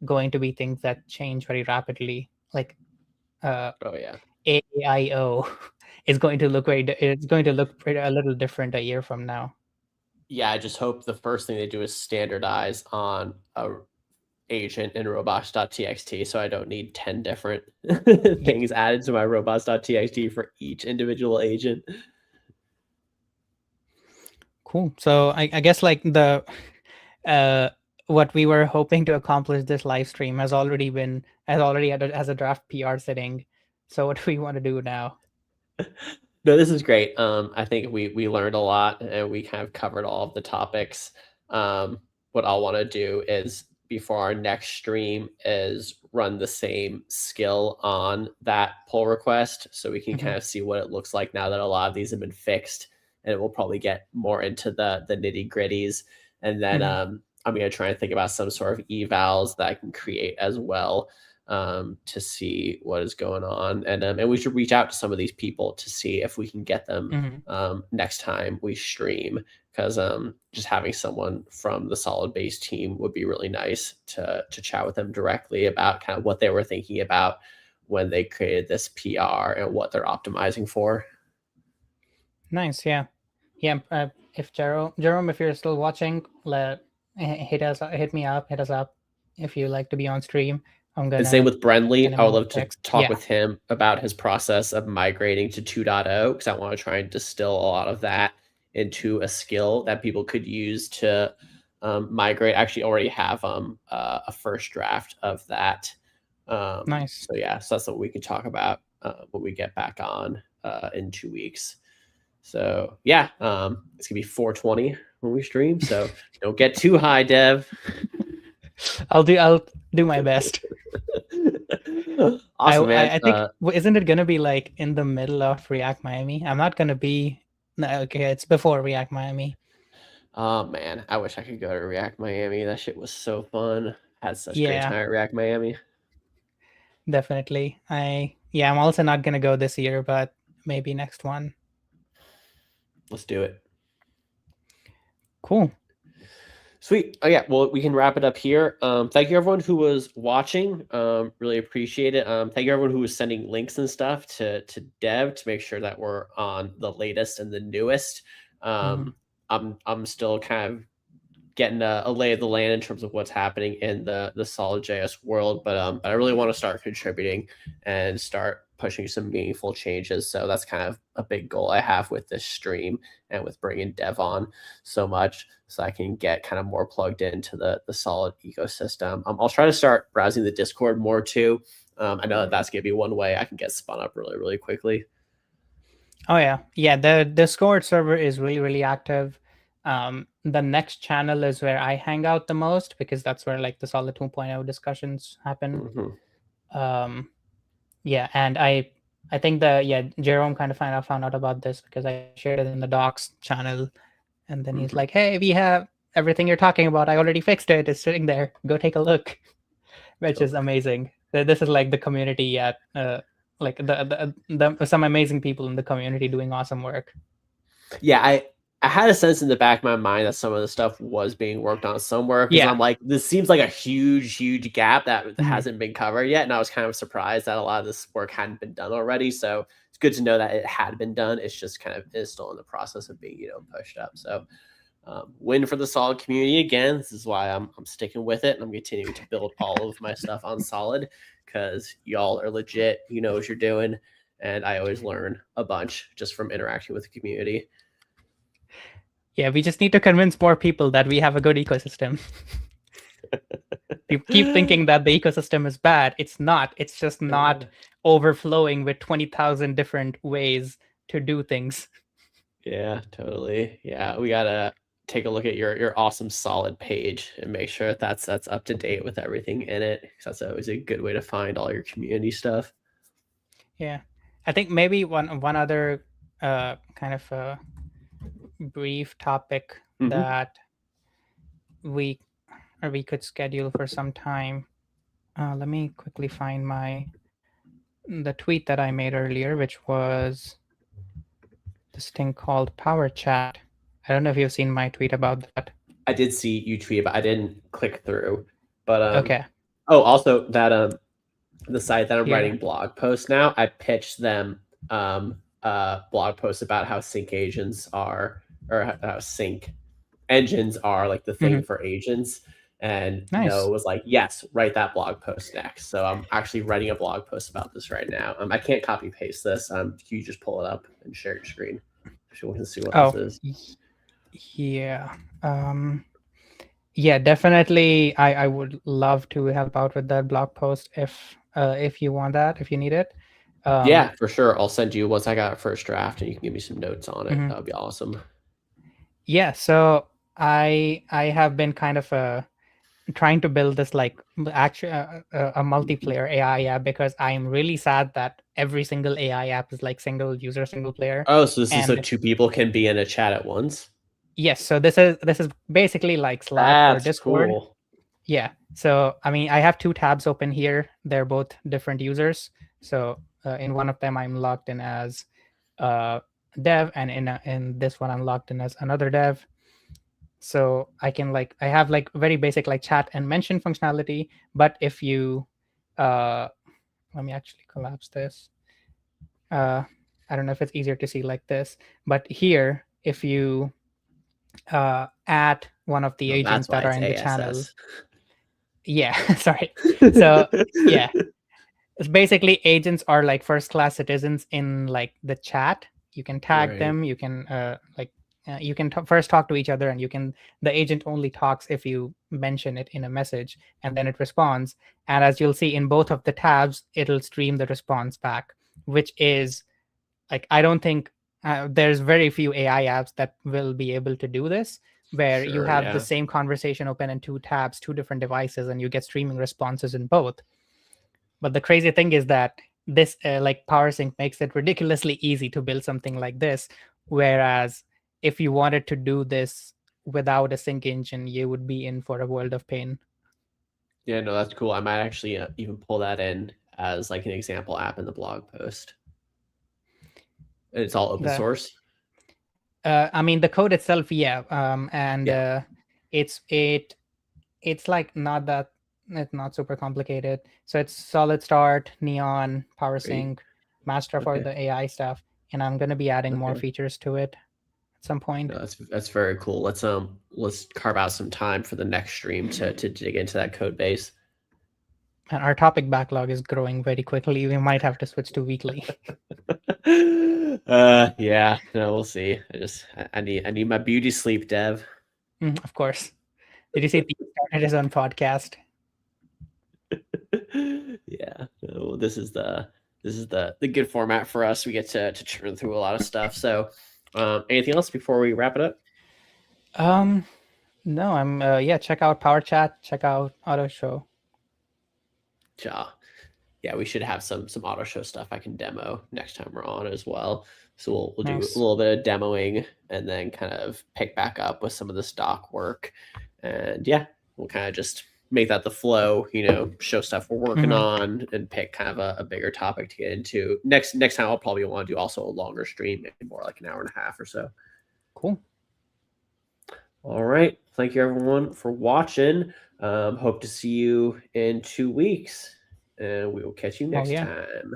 going to be things that change very rapidly. Like AIO is going to look a little different a year from now. Yeah, I just hope the first thing they do is standardize on a agent in robots.txt, so I don't need 10 different things added to my robots.txt for each individual agent. Cool. So I guess like the what we were hoping to accomplish this live stream has already has a draft PR sitting. So what do we want to do now? No, this is great. I think we learned a lot and we kind of covered all of the topics. What I'll want to do is, before our next stream, is run the same skill on that pull request so we can kind of see what it looks like now that a lot of these have been fixed, and we'll probably get more into the nitty gritties. And then I'm going to try and think about some sort of evals that I can create as well, to see what is going on. And we should reach out to some of these people to see if we can get them next time we stream, because just having someone from the Solid Base team would be really nice to chat with them directly about kind of what they were thinking about when they created this PR and what they're optimizing for. Nice. Yeah. If Jerome, if you're still watching, hit us up if you like to be on stream. I'm And same gonna with Brenly. get I him would all love to fixed. talk Yeah, with him about his process of migrating to 2.0 because I want to try and distill a lot of that into a skill that people could use to migrate. I actually already have a first draft of that. nice. So yeah, so that's what we can talk about when we get back on in 2 weeks. So yeah, it's gonna be 4:20 when we stream. So don't get too high, Dev. I'll do my best. Awesome, man. I think isn't it gonna be like in the middle of React Miami? I'm not gonna be. No, okay, it's before React Miami. Oh man, I wish I could go to React Miami. That shit was so fun. Had such great Yeah, time at React Miami. definitely. I'm also not gonna go this year, but maybe next one. Let's do it. Cool. Sweet. Oh yeah. Well, we can wrap it up here. Thank you everyone who was watching. Really appreciate it. Thank you everyone who was sending links and stuff to Dev to make sure that we're on the latest and the newest. I'm still kind of getting a lay of the land in terms of what's happening in the SolidJS world, but I really want to start contributing and start pushing some meaningful changes. So that's kind of a big goal I have with this stream and with bringing Dev on so much, so I can get kind of more plugged into the Solid ecosystem. I'll try to start browsing the Discord more too. I know that's gonna be one way I can get spun up really, really quickly. Oh yeah. The Discord server is really active. The next channel is where I hang out the most because that's where like the Solid 2.0 discussions happen. Yeah, and I think Jerome kind of found out about this because I shared it in the docs channel, and then he's like, "Hey, we have everything you're talking about. I already fixed it. It's sitting there. Go take a look," which is amazing. This is like the community at like the some amazing people in the community doing awesome work. Yeah, I had a sense in the back of my mind that some of the stuff was being worked on somewhere because I'm like, this seems like a huge gap that hasn't been covered yet, and I was kind of surprised that a lot of this work hadn't been done already. So it's good to know that it had been done. It's just kind of is still in the process of being pushed up. So win for the Solid community again. This is why I'm sticking with it, and I'm continuing to build all of my stuff on Solid because y'all are legit. You know what you're doing, and I always learn a bunch just from interacting with the community. Yeah, we just need to convince more people that we have a good ecosystem. People keep thinking that the ecosystem is bad. It's not. It's just not overflowing with 20,000 different ways to do things. Yeah, totally. Yeah, we gotta take a look at your awesome Solid page and make sure that's up to date with everything in it, because that's always a good way to find all your community stuff. Yeah, I think maybe one other kind of brief topic that we could schedule for some time. Let me quickly find the tweet that I made earlier, which was this thing called Power Chat. I don't know if you've seen my tweet about that. I did see you tweet, but I didn't click through. But okay. Oh, also that the site that I'm writing blog posts now, I pitched them blog posts about how sync agents are, or how sync engines are like the thing for agents. And Noah was like, yes, write that blog post next. So I'm actually writing a blog post about this right now. I can't copy paste this. You just pull it up and share your screen if you want to see what this is. Yeah. Yeah, definitely. I would love to help out with that blog post if you want that, if you need it. Yeah, for sure. I'll send you once I got a first draft and you can give me some notes on it. That would be awesome. Yeah, so I have been kind of trying to build this like actually a multiplayer AI app because I'm really sad that every single AI app is like single user, single player. Oh, so this is so two people can be in a chat at once? Yes, so this is basically like Slack or Discord. Cool. Yeah, so I mean, I have two tabs open here. They're both different users. So in one of them, I'm logged in as dev, and in this one, I'm logged in as another dev. So I can I have like very basic like chat and mention functionality. But if you, let me actually collapse this. I don't know if it's easier to see like this, but here, if you add one of the agents that are in the channel, Yeah, sorry. So yeah, it's basically agents are like first class citizens in like the chat. You can tag Right. them. You can you can first talk to each other, and the agent only talks if you mention it in a message, and then it responds. And as you'll see in both of the tabs, it'll stream the response back, which is like, I don't think there's very few AI apps that will be able to do this, where you Sure. have the Yeah. same conversation open in two tabs, two different devices, and you get streaming responses in both. But the crazy thing is that this like PowerSync makes it ridiculously easy to build something like this. Whereas if you wanted to do this without a sync engine, you would be in for a world of pain. Yeah, no, that's cool. I might actually even pull that in as like an example app in the blog post. It's all open source. I mean, the code itself, yeah, and Yeah. it's like it's not super complicated. So it's solid start, neon, Great. PowerSync, master for Okay. the AI stuff, and I'm going to be adding more Okay. features to it at some point. No, that's very cool. Let's carve out some time for the next stream to dig into that code base. And our topic backlog is growing very quickly. We might have to switch to weekly. Yeah, no, we'll see. I need my beauty sleep, Dev. Of course. Did you see he started his own podcast? Yeah, no, this is the good format for us. We get to churn through a lot of stuff. So, anything else before we wrap it up? No, I'm yeah, check out Power Chat, check out Auto Show. Yeah, we should have some auto show stuff I can demo next time we're on as well. So we'll Nice. do a little bit of demoing and then kind of pick back up with some of the stock work. And yeah, we'll kind of just make that the flow, show stuff we're working on and pick kind of a bigger topic to get into. Next time I'll probably want to do also a longer stream, maybe more like an hour and a half or so. Cool. All right. Thank you everyone for watching. Hope to see you in 2 weeks. And we will catch you next time.